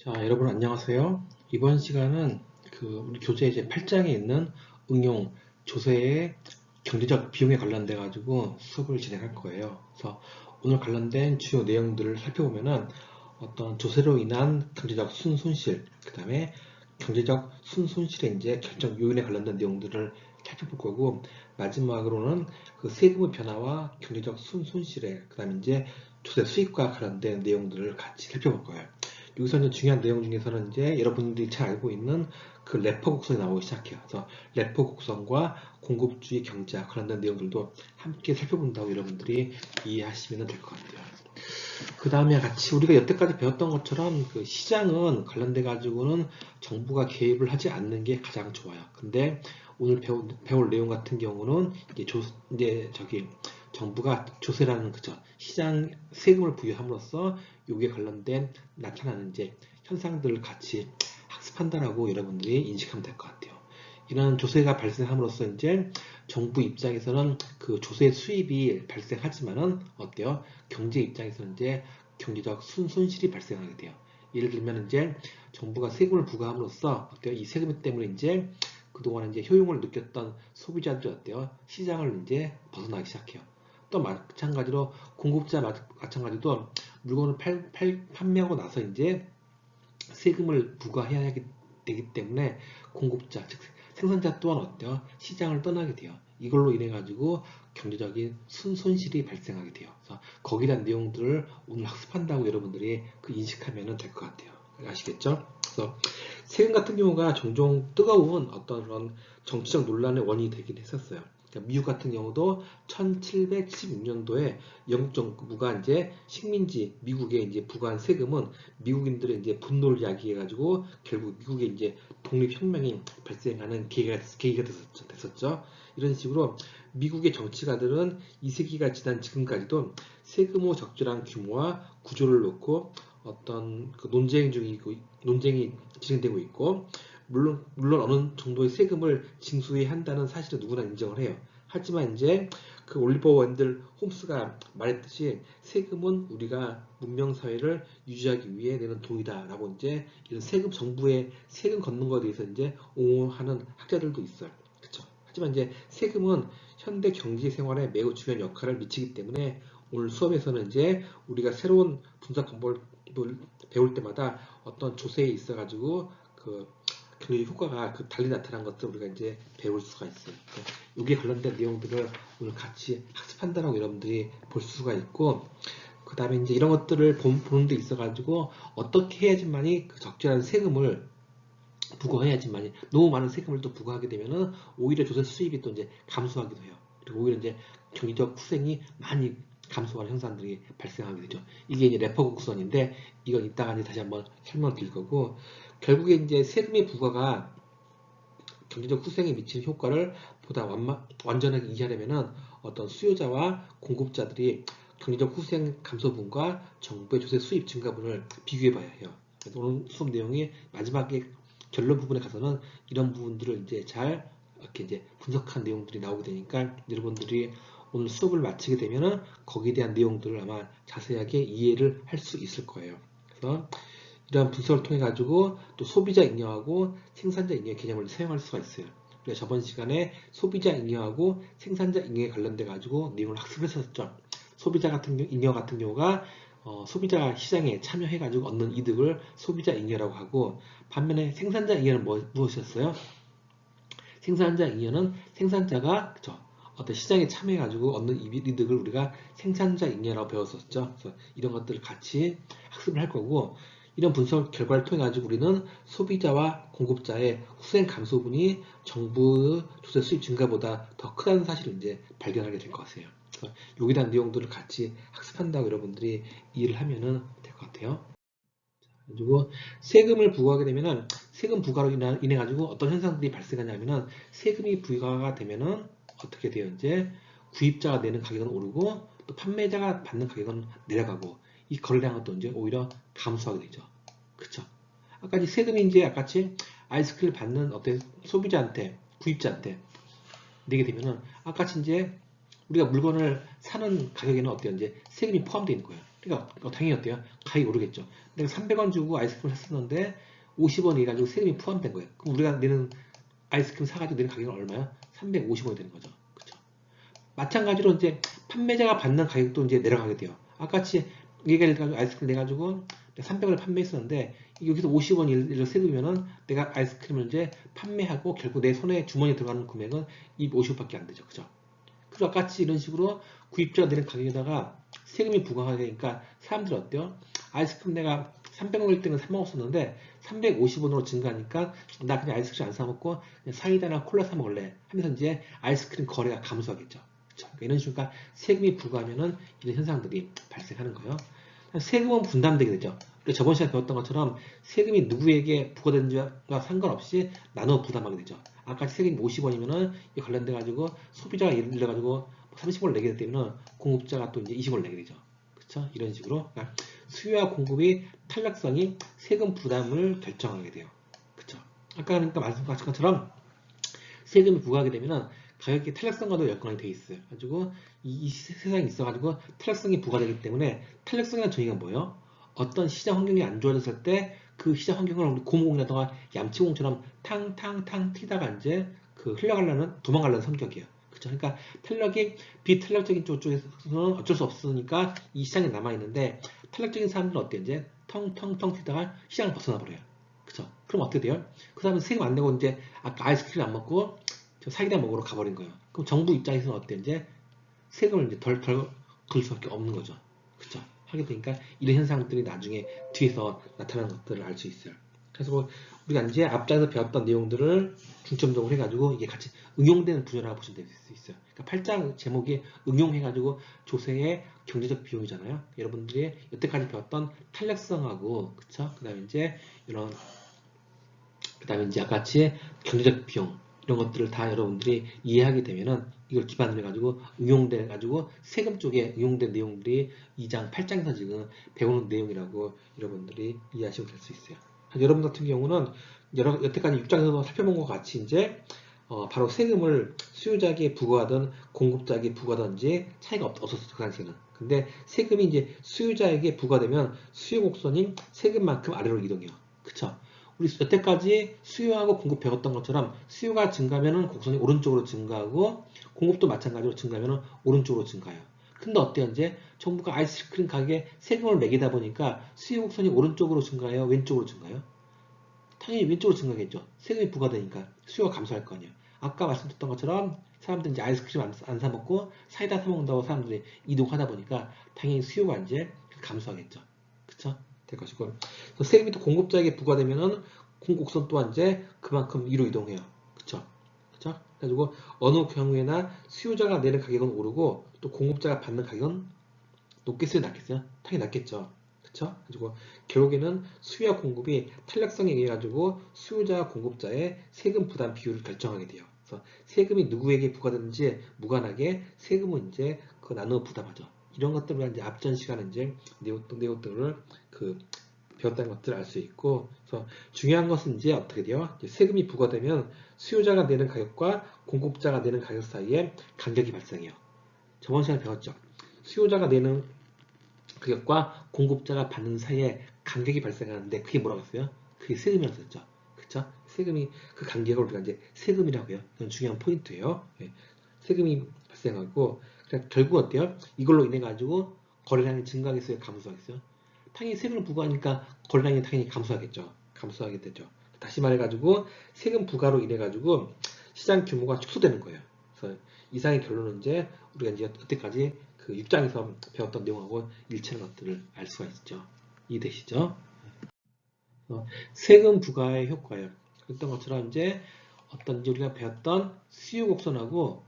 자, 여러분 안녕하세요. 이번 시간은 우리 교재 이제 8장에 있는 응용 조세의 경제적 비용에 관련돼 가지고 수업을 진행할 거예요. 그래서 오늘 관련된 주요 내용들을 살펴보면은 어떤 조세로 인한 경제적 순손실, 그 다음에 경제적 순손실의 이제 결정 요인에 관련된 내용들을 살펴볼 거고, 마지막으로는 그 세금의 변화와 경제적 순손실에, 그 다음에 이제 조세 수익과 관련된 내용들을 같이 살펴볼 거예요. 여기서 이제 중요한 내용 중에서는 이제 여러분들이 잘 알고 있는 그 레퍼 곡선이 나오기 시작해요. 그래서 레퍼 곡선과 공급주의 경제와 관련된 내용들도 함께 살펴본다고 여러분들이 이해하시면 될 것 같아요. 그 다음에 같이 우리가 여태까지 배웠던 것처럼 그 시장은 관련돼 가지고는 정부가 개입을 하지 않는 게 가장 좋아요. 근데 오늘 배울 내용 같은 경우는 이제 정부가 조세라는 그죠 시장 세금을 부여함으로써 여기에 관련된 나타나는 이제 현상들을 같이 학습한다라고 여러분들이 인식하면 될 것 같아요. 이런 조세가 발생함으로써 이제 정부 입장에서는 그 조세 수입이 발생하지만은 어때요? 경제 입장에서는 이제 경제적 순손실이 발생하게 돼요. 예를 들면 이제 정부가 세금을 부과함으로써 어때요? 이 세금 때문에 이제 그동안 이제 효용을 느꼈던 소비자들이 어때요? 시장을 이제 벗어나기 시작해요. 또 마찬가지로 공급자 마찬가지도 물건을 판매하고 나서 이제 세금을 부과해야 되기 때문에 공급자, 즉 생산자 또한 어때요? 시장을 떠나게 돼요. 이걸로 인해 가지고 경제적인 순손실이 발생하게 돼요. 그래서 거기에 대한 내용들을 오늘 학습한다고 여러분들이 그 인식하면 될 것 같아요. 아시겠죠? 그래서 세금 같은 경우가 종종 뜨거운 어떤 그런 정치적 논란의 원인이 되긴 했었어요. 그러니까 미국 같은 경우도 1776년도에 영국 정부가 이제 식민지 미국에 이제 부과한 세금은 미국인들의 이제 분노를 야기해가지고 결국 미국의 이제 독립혁명이 발생하는 계기가 됐었죠. 이런 식으로 미국의 정치가들은 2세기가 지난 지금까지도 세금의 적절한 규모와 구조를 놓고 어떤 그 논쟁이 진행되고 있고, 물론 어느 정도의 세금을 징수해야 한다는 사실은 누구나 인정을 해요. 하지만 이제 그 올리버 웬들 홈스가 말했듯이 세금은 우리가 문명 사회를 유지하기 위해 내는 돈이다라고 이제 이런 정부의 세금 걷는 것에 대해서 이제 옹호하는 학자들도 있어요. 그렇죠? 하지만 이제 세금은 현대 경제 생활에 매우 중요한 역할을 미치기 때문에 오늘 수업에서는 이제 우리가 새로운 분석 방법을 배울 때마다 어떤 조세에 있어 가지고 그 경제적 효과가 달리 나타난 것들을 우리가 이제 배울 수가 있어요. 여기에 관련된 내용들을 오늘 같이 학습한다라고 여러분들이 볼 수가 있고, 그 다음에 이제 이런 것들을 보는 데 있어 가지고 어떻게 해야지만이 그 적절한 세금을 부과해야지만이, 너무 많은 세금을 또 부과하게 되면은 오히려 조세 수입이 또 이제 감소하기도 해요. 그리고 오히려 이제 경제적 후생이 많이 감소하는 현상들이 발생하게 되죠. 이게 이제 레퍼 곡선인데, 이건 이따가 이제 다시 한번 설명을 드릴 거고, 결국에 이제 세금의 부과가 경제적 후생에 미치는 효과를 보다 완전하게 이해하려면은 어떤 수요자와 공급자들이 경제적 후생 감소분과 정부의 조세 수입 증가분을 비교해 봐야 해요. 그래서 오늘 수업 내용이 마지막에 결론 부분에 가서는 이런 부분들을 이제 잘 이렇게 이제 분석한 내용들이 나오게 되니까, 여러분들이 오늘 수업을 마치게 되면은 거기에 대한 내용들을 아마 자세하게 이해를 할 수 있을 거예요. 그래서 이러한 분석을 통해 가지고 또 소비자 잉여하고 생산자 잉여 개념을 사용할 수가 있어요. 우리가 저번 시간에 소비자 잉여하고 생산자 잉여에 관련돼 가지고 내용을 학습했었죠. 잉여 같은 경우가 소비자 시장에 참여해 가지고 얻는 이득을 소비자 잉여라고 하고, 반면에 생산자 잉여는 무엇이었어요? 생산자 잉여는 생산자가 그쵸, 어떤 시장에 참여해 가지고 얻는 이득을 우리가 생산자 잉여라고 배웠었죠. 그래서 이런 것들을 같이 학습을 할 거고, 이런 분석 결과를 통해 가지고 우리는 소비자와 공급자의 후생 감소분이 정부 조세 수입 증가보다 더 크다는 사실을 이제 발견하게 될 것 같아요. 그래서 여기에 대한 내용들을 같이 학습한다고 여러분들이 이해를 하면은 될 것 같아요. 그리고 세금을 부과하게 되면은 세금 부과로 인해 가지고 어떤 현상들이 발생하냐면은, 세금이 부과가 되면은 어떻게 돼요? 이제 구입자가 내는 가격은 오르고 또 판매자가 받는 가격은 내려가고, 이 거래량은 또 이제 오히려 감소하게 되죠. 그쵸? 아까 세금이 이제 아까같이 아이스크림을 받는 어떤 소비자한테, 구입자한테 내게 되면은 아까같이 이제 우리가 물건을 사는 가격에는 어때요? 이제 세금이 포함되어 있는 거예요. 그러니까 당연히 어때요? 가격이 오르겠죠. 내가 300원 주고 아이스크림을 샀었는데 50원이 가지고 세금이 포함된 거예요. 그럼 우리가 내는 아이스크림 사가지고 내는 가격은 얼마야? 350원이 되는 거죠. 그쵸? 마찬가지로 이제 판매자가 받는 가격도 이제 내려가게 돼요. 아까같이 얘기를 가지고 아이스크림 내가지고 300원에 판매했었는데 여기서 50원 이렇게 세금이면은 내가 아이스크림을 이제 판매하고 결국 내 손에 주머니에 들어가는 금액은 이 50원밖에 안 되죠. 그죠? 그리고 아까같이 이런 식으로 구입자가 내는 가격에다가 세금이 부과가 되니까 사람들이 어때요? 아이스크림 내가 300원일 때는 3만 원 썼는데 350원으로 증가하니까 나 그냥 아이스크림 안 사 먹고 그냥 사이다나 콜라 사 먹을래 하면서 이제 아이스크림 거래가 감소하겠죠. 그렇죠? 그러니까 이런 식으로 세금이 부과하면은 이런 현상들이 발생하는 거예요. 세금은 분담되게 되죠. 저번 시간에 배웠던 것처럼 세금이 누구에게 부과되는지와 상관없이 나눠 부담하게 되죠. 아까 세금이 50원이면은 이 관련돼 가지고 소비자가 예를 들어 가지고 30원을 내게 되면 공급자가 또 이제 20원을 내게 되죠. 그렇죠? 이런 식으로 그러니까 수요와 공급이 탄력성이 세금 부담을 결정하게 돼요. 그렇죠? 아까 그러니까 말씀하신 것처럼 세금이 부과하게 되면은 가격이 탄력성과도 연관이 돼 있어요. 가지고 이 세상에 있어가지고 탄력성이 부과되기 때문에 탄력성이라는 정의가 뭐예요? 어떤 시장 환경이 안 좋아졌을 때 그 시장 환경을 우리 고무공이라든가 얌치공처럼 탕탕탕 튀다가 이제 그 흘러가려는 도망가려는 성격이에요. 그렇죠? 그러니까 탄력이 비탄력적인 쪽에서는 어쩔 수 없으니까 이 시장에 남아 있는데 탄력적인 사람들은 어때 이제 텅텅텅 튀다가 시장을 벗어나 버려요. 그렇죠? 그럼 어떻게 돼요? 그 사람은 세금 안 내고 이제 아까 아이스크림 안 먹고 사이다 먹으러 가버린 거예요. 그럼 정부 입장에서는 어때 이제 세금을 이제 덜 걸 수밖에 없는 거죠. 그렇죠? 하게 되니까 이런 현상들이 나중에 뒤에서 나타나는 것들을 알 수 있어요. 그래서 뭐 우리가 이제 앞장에서 배웠던 내용들을 중점적으로 해가지고 이게 같이 응용되는 분야라고 보시면 될 수 있어요. 그러니까 8장 제목이 응용해가지고 조세의 경제적 비용이잖아요. 여러분들이 여태까지 배웠던 탄력성하고 그쵸? 그다음에 이제 이런 그다음에 이제 아까같이 경제적 비용 이런 것들을 다 여러분들이 이해하게 되면은 이걸 기반으로 해가지고 응용돼 가지고 세금 쪽에 응용된 내용들이 2장, 8장에서 지금 배우는 내용이라고 여러분들이 이해하시면 될 수 있어요. 여러분 같은 경우는 여태까지 6장에서 살펴본 것 같이 이제 바로 세금을 수요자에게 부과하든 공급자에게 부과하든지 차이가 없었어요. 그 당시에는. 근데 세금이 이제 수요자에게 부과되면 수요 곡선이 세금만큼 아래로 이동해요. 그쵸? 우리 여태까지 수요하고 공급 배웠던 것처럼 수요가 증가하면 곡선이 오른쪽으로 증가하고 공급도 마찬가지로 증가하면 오른쪽으로 증가해요. 근데 어때요? 이제 정부가 아이스크림 가격에 세금을 매기다 보니까 수요 곡선이 오른쪽으로 증가해요? 왼쪽으로 증가해요? 당연히 왼쪽으로 증가하겠죠. 세금이 부과되니까 수요가 감소할 거 아니에요. 아까 말씀드렸던 것처럼 사람들이 이제 아이스크림 안 사 먹고 사이다 사 먹는다고 사람들이 이동하다 보니까 당연히 수요가 이제 감소하겠죠. 그쵸? 될 것이고 세금이 또 공급자에게 부과되면은 공곡선 또한 이제 그만큼 위로 이동해요. 그쵸? 그쵸? 그래가지고 어느 경우에나 수요자가 내는 가격은 오르고 또 공급자가 받는 가격은 높겠어요, 낮겠어요? 당연히 낮겠죠. 그쵸? 가지고 결국에는 수요와 공급이 탄력성에 의해 가지고 수요자와 공급자의 세금 부담 비율을 결정하게 돼요. 그래서 세금이 누구에게 부과되는지 무관하게 세금은 이제 그 나누어 부담하죠. 이런 것들을 이제 앞전 시간에 이제 내용들을 배웠다는 것들을 알 수 있고, 그래서 중요한 것은 이제 어떻게 돼요? 이제 세금이 부과되면 수요자가 내는 가격과 공급자가 내는 가격 사이에 간격이 발생해요. 저번 시간에 배웠죠. 수요자가 내는 가격과 공급자가 받는 사이에 간격이 발생하는데 그게 뭐라고 했어요? 그게 세금이라고 했죠. 그쵸? 세금이 그 간격을 우리가 이제 세금이라고 해요. 그건 중요한 포인트예요. 네. 세금이 발생하고 결국 어때요? 이걸로 인해 가지고 거래량이 증가하겠어요? 감소하겠어요? 당연히 세금을 부과하니까 거래량이 당연히 감소하겠죠. 감소하게 되죠. 다시 말해가지고 세금 부과로 인해 가지고 시장 규모가 축소되는 거예요. 그래서 이상의 결론은 이제 우리가 이제 여태까지 그 6장에서 배웠던 내용하고 일치하는 것들을 알 수가 있죠. 이해되시죠? 세금 부과의 효과예요. 그랬던 것처럼 이제 어떤 우리가 배웠던 수요 곡선하고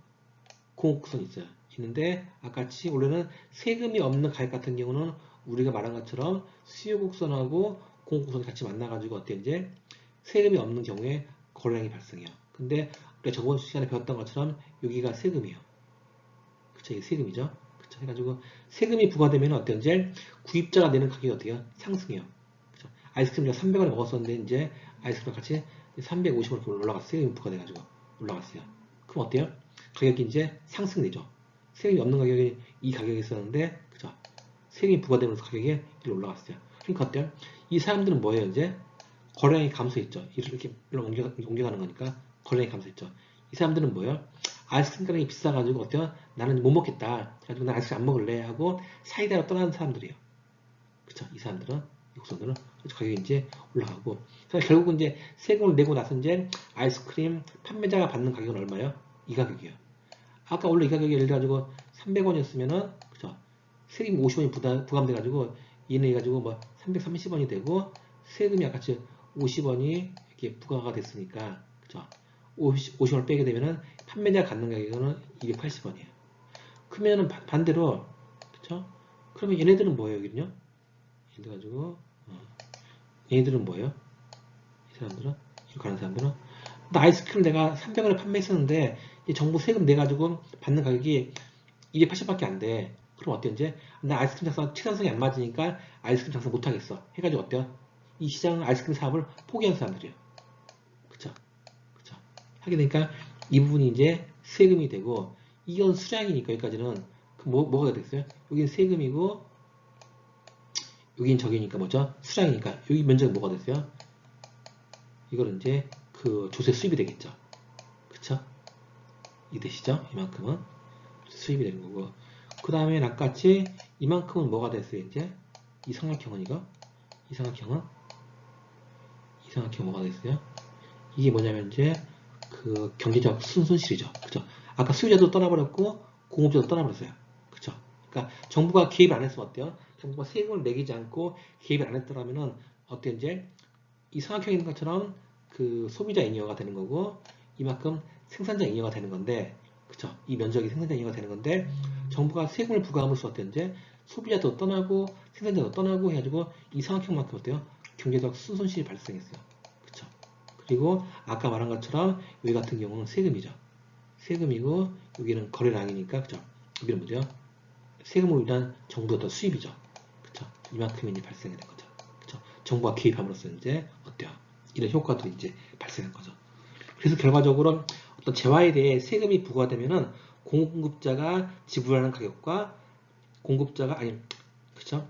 공급 곡선이 있어요. 있는데 아까같이 원래는 세금이 없는 가격 같은 경우는 우리가 말한 것처럼 수요 곡선하고 공급 곡선이 같이 만나가지고 어때 이제 세금이 없는 경우에 거래량이 발생해요. 근데 우리가 저번 시간에 배웠던 것처럼 여기가 세금이에요. 그쵸? 이게 세금이죠. 그쵸? 해가지고 세금이 부과되면 어때 이제 구입자가 내는 가격이 어떻게 해요? 상승해요. 그쵸? 아이스크림 300원에 먹었었는데 이제 아이스크림 같이 350원 올라갔어요. 세금이 부과돼가지고 올라갔어요. 그럼 어때요? 가격이 이제 상승되죠. 세금이 없는 가격이 이 가격이 있었는데, 그죠? 세금이 부과되면서 가격이 이렇게 올라갔어요. 그러니까 어때요? 이 사람들은 뭐예요? 이제 거래량이 감소했죠. 이렇게 옮겨가는 거니까 거래량이 감소했죠. 이 사람들은 뭐예요? 아이스크림 가격이 비싸가지고 어때요? 나는 못 먹겠다. 가지고 나 아이스크림 안 먹을래 하고 사이다로 떠나는 사람들이에요. 그쵸? 이 사람들은 육선들은 가격이 이제 올라가고 그래서 결국은 이제 세금을 내고 나서 이제 아이스크림 판매자가 받는 가격은 얼마예요? 이 가격이에요. 아까 원래 이 가격이 예를 들어가지고 300원이었으면은 그쵸? 세금이 50원이 부담돼가지고 얘는 해가지고 뭐 330원이 되고 세금이 아까같이 50원이 이렇게 부과가 됐으니까 그쵸? 50원을 빼게 되면은 판매자가 갖는 가격은 280원이에요. 그러면은 반대로 그쵸? 그러면 얘네들은 뭐예요 여기는요? 예를 들어가지고 얘네들은 뭐예요? 이 사람들은 이렇게 가는 사람들은 나 아이스크림 내가 300원에 판매했었는데 정부 세금 내가지고 받는 가격이 280밖에 안 돼. 그럼 어때 이제? 나 아이스크림 장사 최단성이 안 맞으니까 아이스크림 장사 못하겠어. 해가지고 어때요? 이 시장 아이스크림 사업을 포기한 사람들이에요. 그쵸? 그쵸? 하게 되니까 이 부분이 이제 세금이 되고 이건 수량이니까 여기까지는 뭐가 됐어요? 여기는 세금이고 여긴 저기니까 뭐죠? 수량이니까 여기 면적이 뭐가 됐어요? 이거는 이제 그 조세 수입이 되겠죠. 그쵸? 이되시죠? 이만큼은 수입이 되는 거고 그 다음에 아까같이 이만큼은 뭐가 됐어요? 이제 이 삼각형은 이 삼각형은 뭐가 됐어요? 이게 뭐냐면 이제 그 경제적 순손실이죠. 그쵸? 아까 수요자도 떠나버렸고 공업자도 떠나버렸어요. 그쵸? 그러니까 정부가 개입 안 했으면 어때요? 정부가 세금을 매기지 않고 개입을 안 했더라면은 어때 이제 이 삼각형이 있는 것처럼 그 소비자 잉여가 되는 거고 이만큼 생산자 잉여가 되는 건데 그쵸? 이 면적이 생산자 잉여가 되는 건데 정부가 세금을 부과함으로써 어때 이제 소비자도 떠나고 생산자도 떠나고 해가지고 이 삼각형만큼 어때요? 경제적 순손실이 발생했어요. 그쵸? 그리고 아까 말한 것처럼 여기 같은 경우는 세금이죠. 세금이고 여기는 거래량이니까 그쵸? 여기는 뭐죠? 세금으로 인한 정부의 어떤 수입이죠. 그쵸? 이만큼이 이제 발생이 된 거죠. 그쵸? 정부가 개입함으로써 이제 어때요? 이런 효과도 이제 발생한 거죠. 그래서 결과적으로 어떤 재화에 대해 세금이 부과되면은 공급자가 지불하는 가격과 공급자가 아니 그쵸?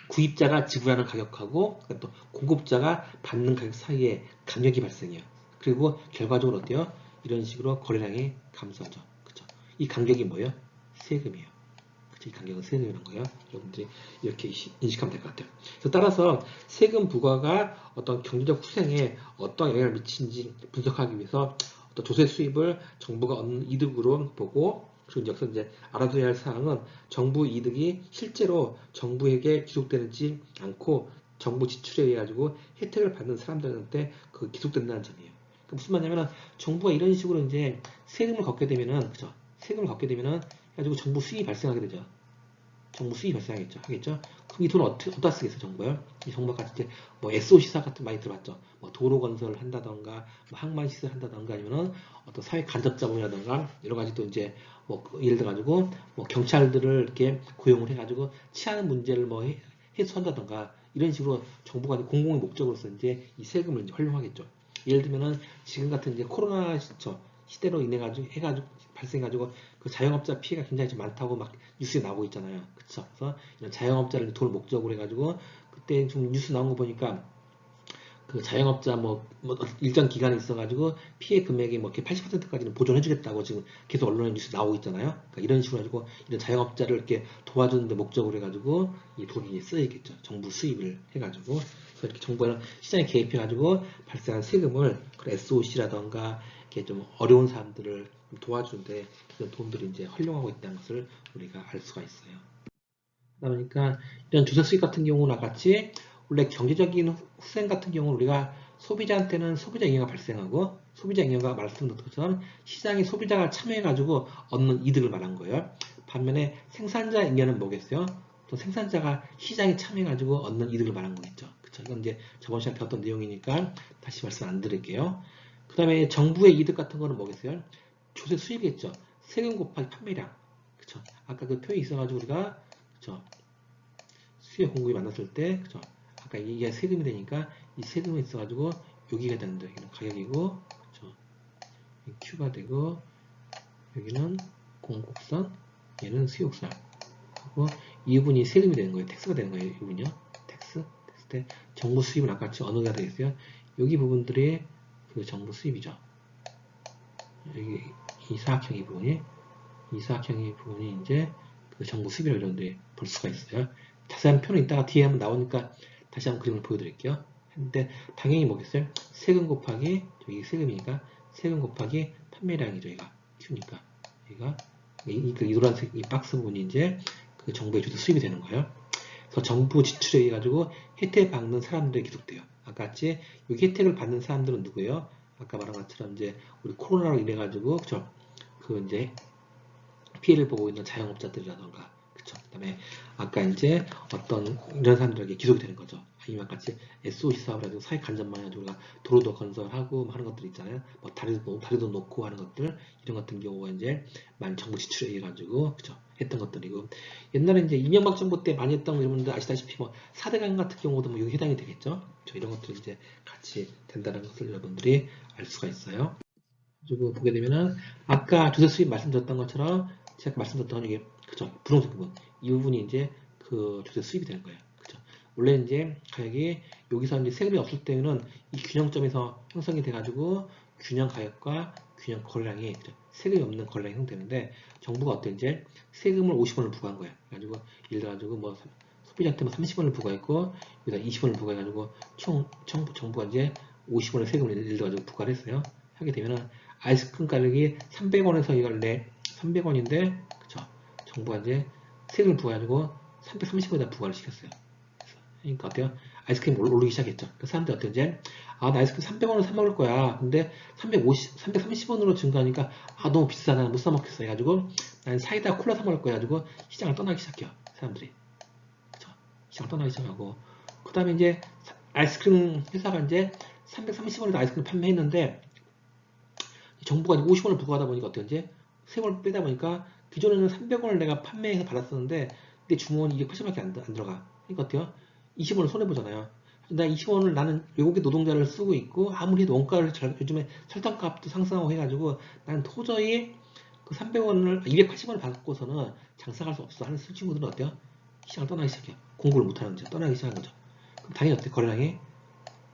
구입자가 지불하는 가격하고 또 공급자가 받는 가격 사이에 간격이 발생해요. 그리고 결과적으로 어때요? 이런 식으로 거래량이 감소하죠. 그쵸? 이 간격이 뭐예요? 세금이에요. 그쵸? 이 간격은 세금이라는 거예요. 여러분들이 이렇게 인식하면 될 것 같아요. 그래서 따라서 세금 부과가 어떤 경제적 후생에 어떤 영향을 미치는지 분석하기 위해서 어떤 조세 수입을 정부가 얻는 이득으로 보고 그리고 여기서 이제 알아둬야 할 사항은 정부 이득이 실제로 정부에게 기속되지 않고 정부 지출에 의해 가지고 혜택을 받는 사람들한테 그 기속된다는 점이에요. 그러니까 무슨 말이냐면 정부가 이런 식으로 이제 세금을 걷게 되면은 그죠? 세금을 걷게 되면은 가지고 정부 수익이 발생하게 되죠. 정부 수익이 발생하겠죠. 하겠죠. 그럼 이 돈을 어디다 쓰겠어요, 정부요? 이 정부가 이제 뭐 SO시사 같은 많이 들어봤죠. 뭐 도로 건설을 한다던가, 뭐 항만 시설 한다던가 아니면은 어떤 사회 간접 자본이라던가 여러 가지 또 이제 뭐 예를 들어 가지고 뭐 경찰들을 이렇게 고용을 해가지고 치안 문제를 뭐 해소한다던가 이런 식으로 정부가 공공의 목적으로서 이제 이 세금을 이제 활용하겠죠. 예를 들면은 지금 같은 이제 코로나 시대로 인해 가지고 해가지고 발생해가지고 그 자영업자 피해가 굉장히 좀 많다고 막 뉴스에 나오고 있잖아요. 그쵸? 그래서 이런 자영업자를 돌 목적으로 해가지고 그때 좀 뉴스 나온 거 보니까 그 자영업자 뭐 일정 기간이 있어가지고 피해 금액이 뭐 이렇게 80%까지는 보존해주겠다고 지금 계속 언론에 뉴스 나오고 있잖아요. 그러니까 이런 식으로 해가지고 이런 자영업자를 이렇게 도와주는데 목적으로 해가지고 이 돈이 쓰이겠죠. 정부 수입을 해가지고 그래서 이렇게 정부는 시장에 개입해가지고 발생한 세금을 SOC라던가 이렇게 좀 어려운 사람들을 도와주는데 이런 돈들을 이제 활용하고 있다는 것을 우리가 알 수가 있어요. 그러니까 이런 조세 수익 같은 경우나 같이 원래 경제적인 후생 같은 경우는 우리가 소비자한테는 소비자 잉여가 발생하고 소비자 잉여가 말씀드린 것처럼 시장에 소비자가 참여해가지고 얻는 이득을 말한 거예요. 반면에 생산자 잉여는 뭐겠어요? 또 생산자가 시장에 참여해가지고 얻는 이득을 말한 거겠죠. 그쵸? 이건 이제 저번 시간에 배웠던 내용이니까 다시 말씀 안 드릴게요. 그 다음에 정부의 이득 같은 거는 뭐겠어요? 조세 수입이겠죠. 세금 곱하기 판매량. 그쵸? 아까 그 표에 있어가지고 우리가 그쵸? 수요 공급이 만났을 때 그쵸? 아까 이게 세금이 되니까 이 세금이 있어가지고 여기가 되는데 여기는 가격이고 그쵸? Q가 되고 여기는 공급선 얘는 수요선 하고 이 부분이 세금이 되는 거예요. 텍스가 되는 거예요. 이 부분이요. 텍스 때 정부 수입은 아까 어느가 되겠어요? 여기 부분들이 그 정부 수입이죠. 여기 이 사각형 이 부분이 이제 그 정부 수입이라고 여러분들이 볼 수가 있어요. 자세한 표는 이따가 뒤에 한번 나오니까 다시 한번 그림을 보여드릴게요. 근데 당연히 뭐겠어요? 세금 곱하기 여기 세금이니까 세금 곱하기 판매량이죠. 얘가 Q니까 얘가 이 노란색 이 박스 부분이 이제 그 정부의 주도 수입이 되는 거예요. 그래서 정부 지출에 의해 가지고 혜택 받는 사람들이 기록돼요. 아까 같이 여기 혜택을 받는 사람들은 누구예요? 아까 말한 것처럼 이제 우리 코로나로 인해 가지고 그죠? 그 이제 피해를 보고 있는 자영업자들이라던가 그쵸? 그다음에 아까 이제 어떤 이런 사람들에게 기록이 되는 거죠. 아니면 같이 SOC 사업이라든가 사회 간접만 해가지고 우리가 도로도 건설하고 하는 것들 있잖아요. 뭐 다리도 놓고 하는 것들 이런 같은 경우가 이제 많이 정부 지출에 의해 가지고 그쵸? 했던 것들이고 옛날에 이제 이명박 정부 때 많이 했던 거 여러분들 아시다시피 뭐 4대강 같은 경우도 뭐 여기 해당이 되겠죠. 이런 것들이 이제 같이 된다는 것을 여러분들이 알 수가 있어요. 그리고 보게 되면은 아까 조세 수입 말씀드렸던 것처럼 제가 말씀드렸던 이게 그죠 부동산 부분 이 부분이 이제 그 조세 수입이 되는 거예요. 그죠. 원래 이제 가격이 여기서 이제 세금이 없을 때는 이 균형점에서 형성이 돼가지고 균형 가격과 균형 거래량이 그죠? 세금이 없는 거래량이 형성되는데 정부가 어때 이제 세금을 50원을 부과한 거예요. 그래가지고 예를 들어가지고 뭐 소비자한테 뭐 30원을 부과했고 여기다 20원을 부과해가지고 정부가 이제 50원의 세금을 예를 들어가지고 부과를 했어요. 하게 되면은 아이스크림 가격이 300원에서 이걸 300원인데 그쵸 정부가 이제 세금을 부과해가지고 330원에다 부과를 시켰어요. 그러니까 어때요? 아이스크림 오르기 시작했죠. 그 사람들 어때 이제 나 아이스크림 300원으로 사 먹을 거야. 근데 330원으로 증가하니까 너무 비싸다 못 사 먹겠어 해가지고 난 사이다 콜라 사 먹을 거야 해가지고 시장을 떠나기 시작해요. 사람들이 그쵸? 시장 떠나기 시작하고 그 다음에 이제 아이스크림 회사가 이제 330원에다 아이스크림 판매했는데 정부가 50원을 부과하다 보니까 어떤지 세금을 빼다 보니까 기존에는 300원을 내가 판매해서 받았었는데 내 주머니 280원밖에 안 들어가. 그러니까 어때요? 20원을 손해보잖아요. 나 20원을 나는 외국의 노동자를 쓰고 있고 아무리 해도 원가를 요즘에 설탕값도 상승하고 해가지고 나는 도저히 그 300원을 280원을 받고서는 장사할 수 없어 하는 친구들은 어때요? 시장을 떠나기 시작해요. 공부를 못하는 거죠. 떠나기 시작한 거죠. 그럼 당연히 어때? 거래량이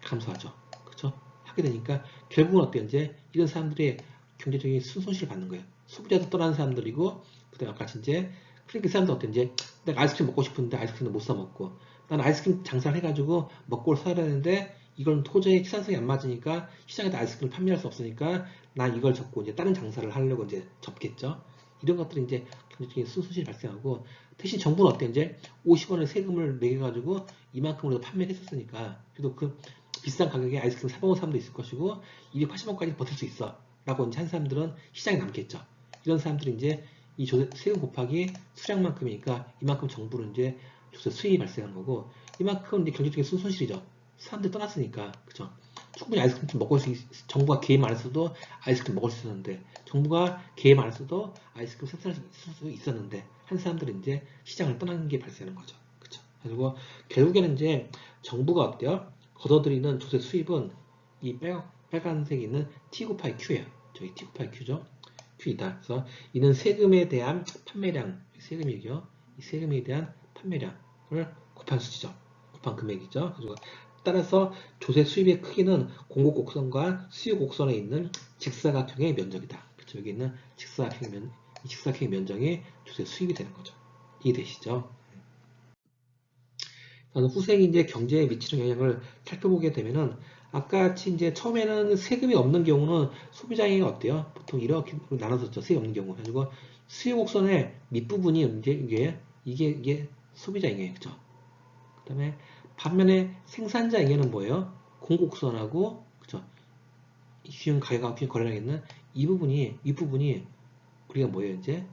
감소하죠. 그렇죠? 하게 되니까 결국은 어때요? 이제 이런 사람들이 경제적인 손실을 받는 거예요. 소비자도 떠나는 사람들이고 그다음에 아까 이제 그러니까 그 사람도 어때? 이제 내가 아이스크림 먹고 싶은데 아이스크림도 못 사 먹고 난 아이스크림 장사를 해가지고 먹고 살아야 되는데 이건 도저히 시장성이 안 맞으니까 시장에다 아이스크림 판매할 수 없으니까 난 이걸 접고 이제 다른 장사를 하려고 이제 접겠죠. 이런 것들이 이제 경제적인 손실이 발생하고 대신 정부는 어때? 이제 50원의 세금을 매겨가지고 이만큼으로 판매를 했었으니까 그래도 그 비싼 가격에 아이스크림 사먹은 사람도 있을 것이고 280원까지 버틸 수 있어 라고 이제 한 사람들은 시장에 남겠죠. 이런 사람들이 이제 이 세금 곱하기 수량만큼이니까 이만큼 정부는 이제 조세 수익이 발생하는 거고 이만큼 이제 경제적인 손실이죠. 사람들이 떠났으니까 그죠. 충분히 아이스크림 좀 먹을 수 정부가 개입 안 했어도 아이스크림 먹을 수 있었는데 정부가 개입 안 했어도 아이스크림 생산할 수 있었는데 한 사람들은 이제 시장을 떠나는 게 발생하는 거죠. 그죠. 그리고 결국에는 이제 정부가 어때요? 걷어들이는 조세 수입은 이 빨간색이 있는 T 곱하기 Q예요. 저기 T 곱하기 Q죠. Q이다. 그래서 이는 세금에 대한 판매량, 세금이죠. 이 세금에 대한 판매량을 곱한 수치죠. 곱한 금액이죠. 그리고 따라서 조세 수입의 크기는 공급 곡선과 수요 곡선에 있는 직사각형의 면적이다. 그렇죠. 여기 있는 직사각형의 면적이 조세 수입이 되는 거죠. 이해되시죠? 후생이 이제 경제에 미치는 영향을 살펴보게 되면은 아까 같이 이제 처음에는 세금이 없는 경우는 소비자행위가 어때요? 보통 이렇게 나눠졌죠. 세금이 없는 경우. 가지고 수요 곡선의 밑부분이 이제 이게 소비자행위예요. 그죠? 그다음에 반면에 생산자행위는 뭐예요? 공곡선하고 그죠? 균형 가격과 균형 거래량 있는 이 부분이 윗부분이 우리가 뭐예요? 이제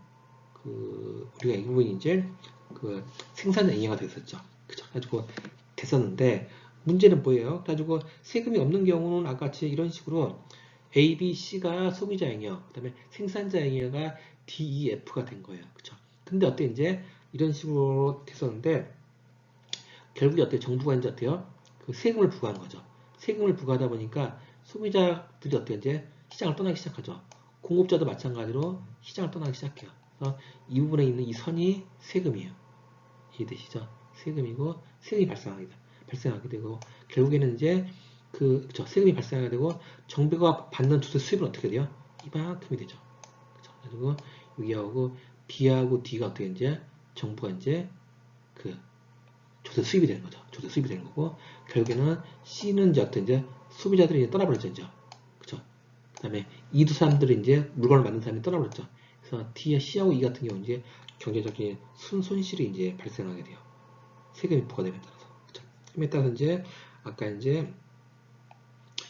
우리가 이 부분이 이제 그 생산자행위가 됐었죠. 그죠? 가지고 됐었는데 문제는 뭐예요? 가지고 세금이 없는 경우는 아까 같이 이런 식으로 A, B, C가 소비자행위야. 그 다음에 생산자행위가 D, E, F가 된 거예요. 그쵸? 근데 어때 이제 이런 식으로 됐었는데 결국에 어때 정부가 이제 어때요? 그 세금을 부과한 거죠. 세금을 부과하다 보니까 소비자들이 어때 이제 시장을 떠나기 시작하죠. 공급자도 마찬가지로 시장을 떠나기 시작해요. 그래서 이 부분에 있는 이 선이 세금이에요. 이해되시죠? 세금이고 세금이 발생하게 되고 결국에는 이제 그쵸 세금이 발생하게 되고 정부가 받는 조세 수입은 어떻게 돼요? 이만큼이 되죠. 그쵸? 그리고 여기하고 B하고 D가 어떻게 이제 정부가 이제 그 조세 수입이 되는 거죠. 조세 수입이 되는 거고 결국에는 C는 이제 어떤 이제 소비자들이 이제 떠나버렸죠. 이제. 그쵸? 그 다음에 이 두 사람들이 이제 물건을 만든 사람이 떠나버렸죠. 그래서 D와 C하고 E 같은 경우 이제 경제적인 순손실이 이제 발생하게 돼요. 세금이 부과됨에 따라서. 그쵸? 세금에 따라서 이제 아까 이제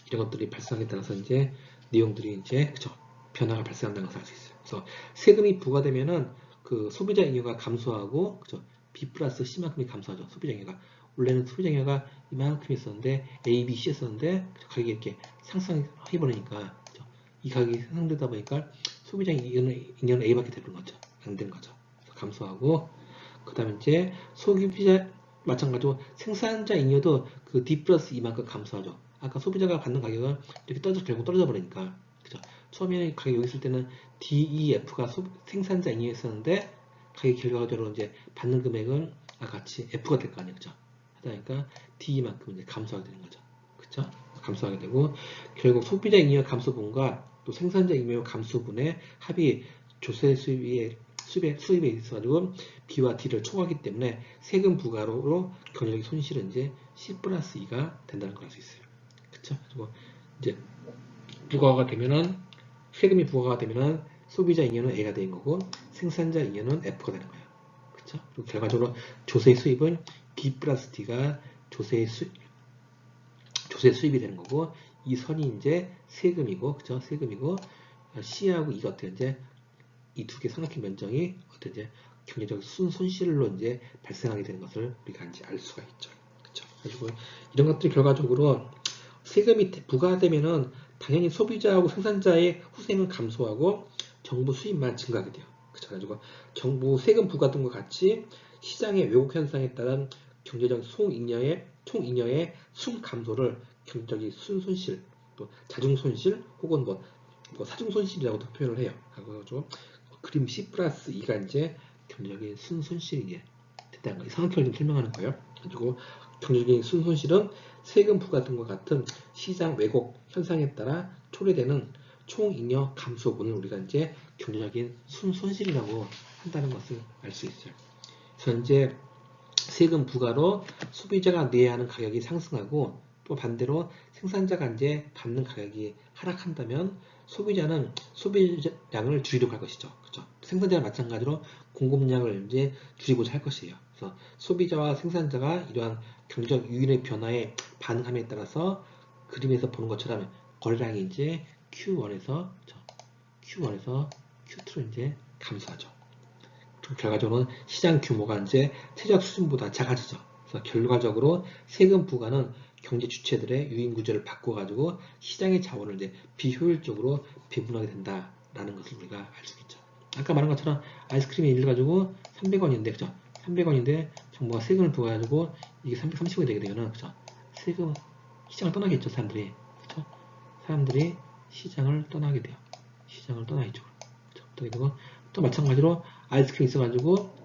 이런 것들이 발생하게 따라서 이제 내용들이 이제 그쵸? 변화가 발생한다는 것을 알 수 있어요. 그래서 세금이 부과되면은 그 소비자 잉여가 감소하고 그쵸? B 플러스 C만큼이 감소하죠. 소비자 잉여가 원래는 소비자 잉여가 이만큼 있었는데 A, B, C였었는데 가격이 이렇게 상승해버리니까 그쵸? 이 가격이 상승되다 보니까 소비자 잉여는 A밖에 되는 거죠. 안 된 거죠. 감소하고 그 다음에 이제 소비자 마찬가지로 생산자 잉여도 그 D 플러스 이만큼 감소하죠. 아까 소비자가 받는 가격은 이렇게 결국 떨어져 버리니까 그죠? 처음에는 가격 여기 있을 때는 DEF가 생산자 잉여였었는데 가격 결과적으로 이제 받는 금액은 같이 F가 될 거 아니에요, 그죠? 하다 보니까 D만큼 이제 감소하게 되는 거죠, 그죠? 감소하게 되고 결국 소비자 잉여 감소분과 또 생산자 잉여 감소분의 합이 조세 수입에 있어가지고 B와 D를 초과하기 때문에 세금 부과로 경제적 손실은 이제 C 플러스 2가 된다는 걸 알 수 있어요. 그쵸? 그리고 이제 부과가 되면은 세금이 부과가 되면은 소비자 잉여는 A가 되는 거고 생산자 잉여는 F가 되는 거예요. 그쵸? 그리고 결과적으로 조세 수입은 B 플러스 D가 조세 수입이 되는 거고 이 선이 이제 세금이고 그쵸? 세금이고 C하고 E가 어떻게 이제 이 두 개 삼각형 면적이 어떤 이제 경제적 손실로 이제 발생하게 되는 것을 우리가 이제 알 수가 있죠. 그쵸? 그리고 이런 것들이 결과적으로 세금이 부과되면은 당연히 소비자하고 생산자의 후생은 감소하고 정부 수입만 증가하게 돼요. 그쵸? 가지고 정부 세금 부과 등과 같이 시장의 왜곡 현상에 따른 경제적 총잉여의 순감소를 경제적인 순손실, 또 자중손실 혹은 뭐 사중손실이라고도 표현을 해요. 그래가지고 그림 C 플러스 2가 이제 경제적인 순손실이 된다는 거예요. 상황표를 좀 설명하는 거예요. 그리고 경제적인 순손실은 세금 부과 등과 같은 시장 왜곡 현상에 따라 초래되는 총잉여 감소분을 우리가 이제 경제적인 순손실이라고 한다는 것을 알 수 있어요. 그래서 이제 세금 부과로 소비자가 내야 하는 가격이 상승하고 또 반대로 생산자가 이제 받는 가격이 하락한다면 소비자는 소비량을 줄이려고 할 것이죠. 그렇죠? 생산자와 마찬가지로 공급량을 이제 줄이고자 할 것이에요. 그래서 소비자와 생산자가 이러한 경제적 유인의 변화에 반응함에 따라서 그림에서 보는 것처럼 거래량이 이제 Q1에서 Q2로 이제 감소하죠. 결과적으로는 시장 규모가 이제 최적 수준보다 작아지죠. 그래서 결과적으로 세금 부과는 경제 주체들의 유인 구조를 바꿔가지고 시장의 자원을 이제 비효율적으로 배분하게 된다라는 것을 우리가 알 수 있죠. 아까 말한 것처럼 아이스크림의 예를 가지고 300원인데, 그죠? 300원인데 정부가 세금을 부과해가지고 이게 330원이 되게 되면은, 그죠? 세금 시장을 떠나겠죠, 사람들이. 그죠? 사람들이 시장을 떠나게 돼요. 시장을 떠나겠죠. 그죠? 그리고 또 마찬가지로 아이스크림 있어가지고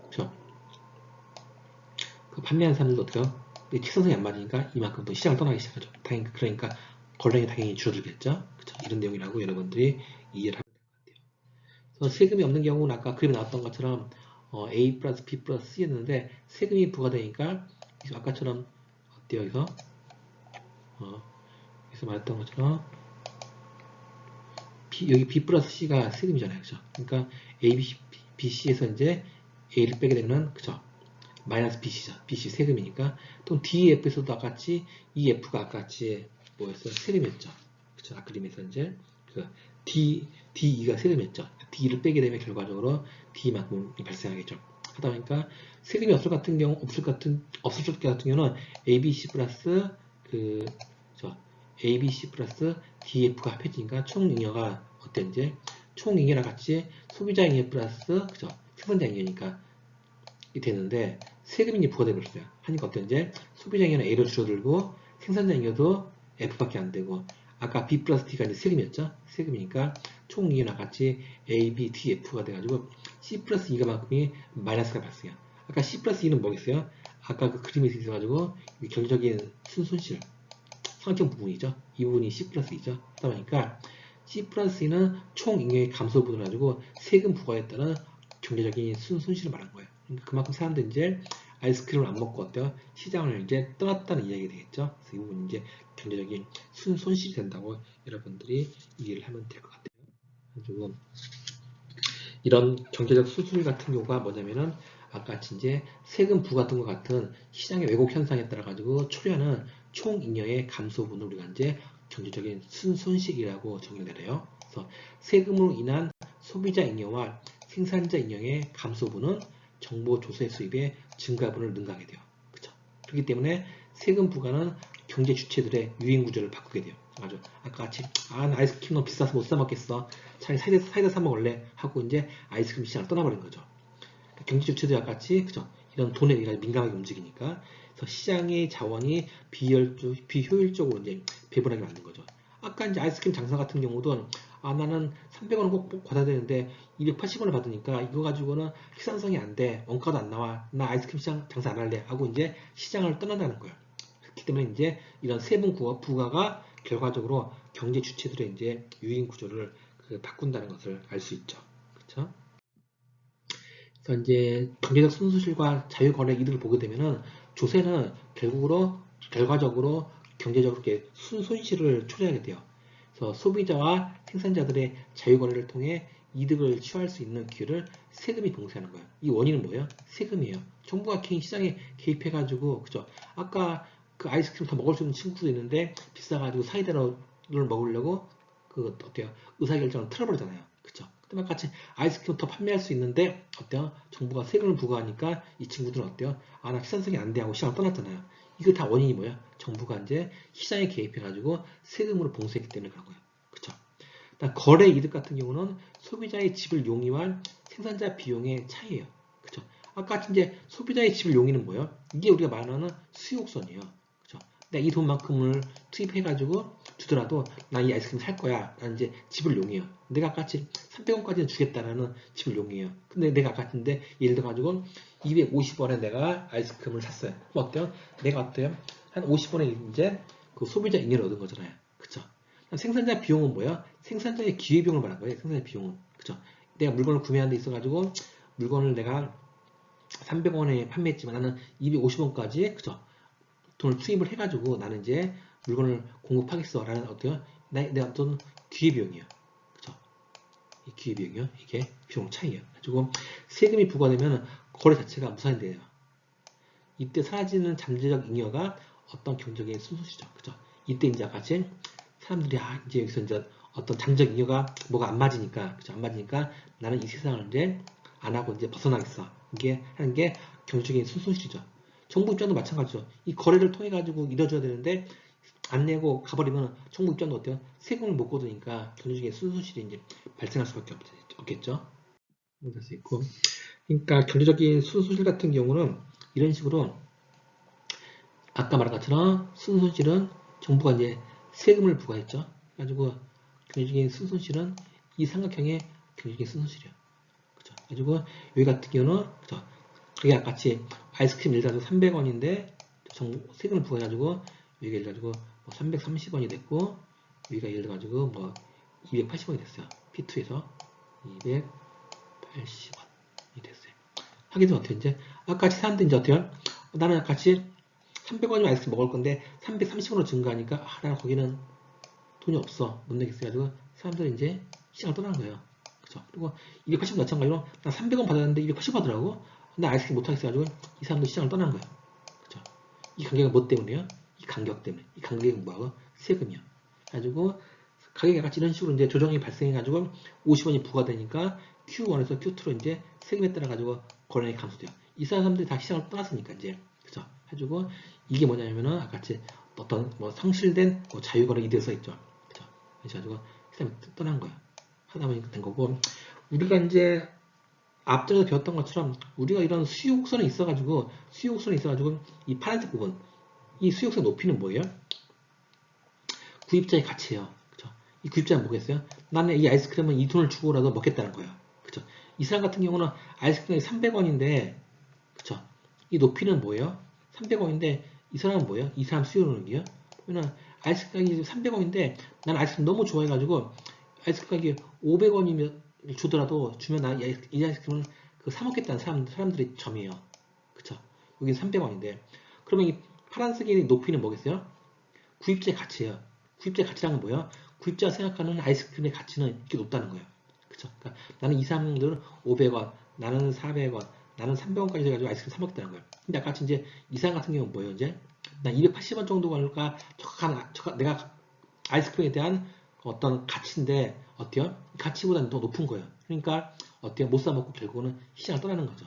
그 판매하는 사람들도 어때요? 식성성이 안 맞으니까 이만큼 더 시장을 떠나기 시작하죠. 당연히 그러니까 거래량이 당연히 줄어들겠죠. 그쵸? 이런 내용이라고 여러분들이 이해를 하면 될 것 같아요. 그래서 세금이 없는 경우는 아까 그림에 나왔던 것처럼 A 플러스 B 플러스 C였는데 세금이 부과되니까 아까처럼 어때요? 여기서 말했던 것처럼 여기 B 플러스 C가 세금이잖아요. 그죠? 그러니까 A, B, C에서 이제 A를 빼게 되면 그죠? 마이너스 BC죠. BC 세금이니까. 또 DEF에서도 아까같이 EF가 아까같이 뭐였어요? 세금이었죠. 그쵸? 아까 그림에서 이제 그 DE가 세금이었죠. D를 빼게 되면 결과적으로 D만큼이 발생하겠죠. 하다 보니까 세금이 없을 것 같은 경우는 ABC 플러스 ABC 플러스 DF가 합해지니까 총잉여가 어땠는지 총잉여랑 같이 소비자잉여 플러스 그죠? 생산자잉여니까 이 되는데 세금이 부과되고 있어요. 하니까 어떤지 소비자잉여는 A로 줄어들고 생산자잉여도 F밖에 안 되고 아까 B 플러스 D가 이제 세금이었죠. 세금이니까 총잉여랑 같이 A, B, D, F가 돼가지고 C 플러스 2가 만큼이 마이너스가 발생해요. 아까 C 플러스 2는 뭐겠어요? 아까 그 그림에 있어가지고 경제적인 순손실 상정 부분이죠. 이 부분이 C 플러스 2죠. 하다 보니까 C 플러스 2는 총 잉여의 감소분을 가지고 세금 부과에 따른 경제적인 순손실을 말한 거예요. 그러니까 그만큼 사람들이 이제 아이스크림을 안 먹고 어때요? 시장을 이제 떠났다는 이야기가 되겠죠. 그래서 이 부분이 이제 경제적인 순손실이 된다고 여러분들이 이해를 하면 될 것 같아요. 그래가지고 이런 경제적 수술 같은 경우가 뭐냐면은 아까 이제 세금 부과 등과 같은 시장의 왜곡 현상에 따라 가지고 초래하는 총 잉여의 감소분을 우리가 이제 경제적인 순손실이라고 정의해요. 그래서 세금으로 인한 소비자 잉여와 생산자 잉여의 감소분은 정보 조세 수입의 증가분을 능가하게 돼요. 그렇죠? 그렇기 때문에 세금 부과는 경제 주체들의 유인 구조를 바꾸게 돼요. 아주 아까 같이 나 아이스크림 너무 비싸서 못 사 먹겠어. 차라리 사이다 사 먹을래 하고 이제 아이스크림 시장을 떠나버린 거죠. 경제 주체들과 같이 그죠? 이런 돈에 민감하게 움직이니까 그래서 시장의 자원이 비효율적으로 이제 배분하게 만든 거죠. 아까 이제 아이스크림 장사 같은 경우도 나는 300원은 꼭 받아야 되는데 280원을 받으니까 이거 가지고는 희산성이 안 돼. 원가도 안 나와. 나 아이스크림 시장 장사 안 할래 하고 이제 시장을 떠난다는 거예요. 그렇기 때문에 이제 이런 세분 부가가 결과적으로 경제 주체들의 이제 유인 구조를 바꾼다는 것을 알 수 있죠. 그렇죠? 그래서 이제 경제적 순수실과 자유거래 이득을 보게 되면은 조세는 결과적으로 경제적으로 이렇게 순손실을 초래하게 돼요. 그래서 소비자와 생산자들의 자유거래를 통해 이득을 취할 수 있는 기회를 세금이 봉쇄하는 거예요. 이 원인은 뭐예요? 세금이에요. 정부가 시장에 개입해가지고, 그죠? 아까 그 아이스크림 더 먹을 수 있는 친구도 있는데 비싸가지고 사이다를 먹으려고 어때요? 의사결정을 틀어버리잖아요. 그죠? 그다음에 같이 아이스크림 더 판매할 수 있는데 어때요? 정부가 세금을 부과하니까 이 친구들은 어때요? 나 희산성이 안 돼 하고 시장을 떠났잖아요. 이거 다 원인이 뭐야? 정부가 이제 시장에 개입해가지고 세금으로 봉쇄했기 때문에 그런 거예요. 그쵸? 거래 이득 같은 경우는 소비자의 지불 용의와 생산자 비용의 차이예요. 그쵸? 아까 이제 소비자의 지불 용의는 뭐예요? 이게 우리가 말하는 수요옥선이에요. 그쵸? 내가 이 돈만큼을 투입해가지고 주더라도 난 이 아이스크림 살 거야. 라는 이제 지불 용이에요. 내가 아까 300원까지는 주겠다라는 지불 용이에요. 근데 내가 아까 같은데 예를 들어가지고 250원에 내가 아이스크림을 샀어요. 그럼 어때요? 내가 어때요? 한 50원에 이제 그 소비자 잉여를 얻은 거잖아요. 그쵸? 생산자 비용은 뭐야? 생산자의 기회비용을 말한 거예요. 생산자 비용은. 그쵸? 내가 물건을 구매하는 데 있어가지고 물건을 내가 300원에 판매했지만 나는 250원까지 그쵸? 돈을 투입을 해가지고 나는 이제 물건을 공급하겠어 라는 어때요? 내 어떤 기회비용이에요. 그쵸? 이 기회비용이요. 이게 비용 차이예요. 그리고 세금이 부과되면 거래 자체가 무산이 돼요. 이때 사라지는 잠재적 잉여가 어떤 경제적인 순서시죠. 그죠? 이때 이제 같이 사람들이 이제 여기서 이제 어떤 잠재적 잉여가 뭐가 안 맞으니까, 그죠? 안 맞으니까 나는 이 세상을 이제 안 하고 이제 벗어나겠어. 이게 하는 게 경제적인 순손실이죠. 정부 입장도 마찬가지죠. 이 거래를 통해 가지고 이뤄줘야 되는데 안 내고 가버리면 정부 입장도 어때요? 세금을 못 거두니까 경제적인 순손실이 이제 발생할 수밖에 없겠죠. 그럴 수 있고. 그러니까 경제적인 순손실 같은 경우는 이런 식으로 아까 말한 것처럼 순손실은 정부가 이제 세금을 부과했죠. 그래가지고 경제적인 순손실은 이 삼각형의 경제적인 순손실이에요. 그죠? 그래가지고 여기 같은 경우는 그죠? 그게 아까 같이 아이스크림 예를 들어서 300원인데 세금을 부과해가지고 여기가 예를 들어가지고 뭐 330원이 됐고 여기가 예를 들어가지고 뭐 280원이 됐어요. P2에서 280원이 됐어요. 하게 되면 어때요? 이제 아까 같이 사람들이 이제 어때요? 나는 같이 300원이면 아이스크림 먹을 건데 330원으로 증가하니까 나는 거기는 돈이 없어. 못 내겠어. 가지고 사람들이 이제 시장을 떠나는 거예요. 그죠? 그리고 280원 마찬가지로 나 300원 받았는데 280원 하더라고. 나 아이스크림 못 하겠어. 가지고 이 사람도 시장을 떠나는 거예요. 그죠? 이 간격은 뭐 때문이에요? 이 간격 때문에. 이 간격이 뭐하고? 세금이요. 가지고 가격이 같이 이런 식으로 이제 조정이 발생해가지고 50원이 부과되니까 Q1에서 Q2로 이제 세금에 따라 가지고 거래량이 감소돼요. 이 사람들이 다 시장을 떠났으니까 이제 그죠? 해주고 이게 뭐냐면은 아까 같이 어떤 뭐 상실된 뭐 자유거래 이득 써 있죠. 그죠? 그래가지고 시장이 떠난 거야. 하다 보니까 된 거고 우리가 이제 앞전에서 배웠던 것처럼 우리가 이런 수요곡선이 있어가지고 이 파란색 부분 이 수요곡선 높이는 뭐예요? 구입자의 가치예요. 그죠? 이 구입자는 뭐겠어요? 나는 이 아이스크림은 이 돈을 주고라도 먹겠다는 거예요. 그죠? 이 사람 같은 경우는 아이스크림이 300원인데 그쵸? 이 높이는 뭐예요? 300원인데 이 사람은 뭐예요? 이 사람 수요는요? 그러면 아이스크림 가격이 300원인데 난 아이스크림 너무 좋아해가지고 아이스크림 가격이 500원이면 주더라도 주면 이 아이스크림을 사 먹겠다는 사람들의 점이에요. 그쵸? 여기 300원인데 그러면 이 파란색의 높이는 뭐겠어요? 구입자의 가치예요. 구입자의 가치라는 건 뭐예요? 구입자가 생각하는 아이스크림의 가치는 이렇게 높다는 거예요. 그쵸? 그러니까 나는 이 사람들은 500원, 나는 400원, 나는 300원까지 해가지고 아이스크림 사 먹겠다는 거예요. 근데 아까 이제 이 사람 같은 경우는 뭐예요? 이제 난 280원 정도가 내가 아이스크림에 대한 어떤 가치인데 어때요? 가치보다는 더 높은 거예요. 그러니까 어때요? 못 사 먹고 결국은 시장을 떠나는 거죠.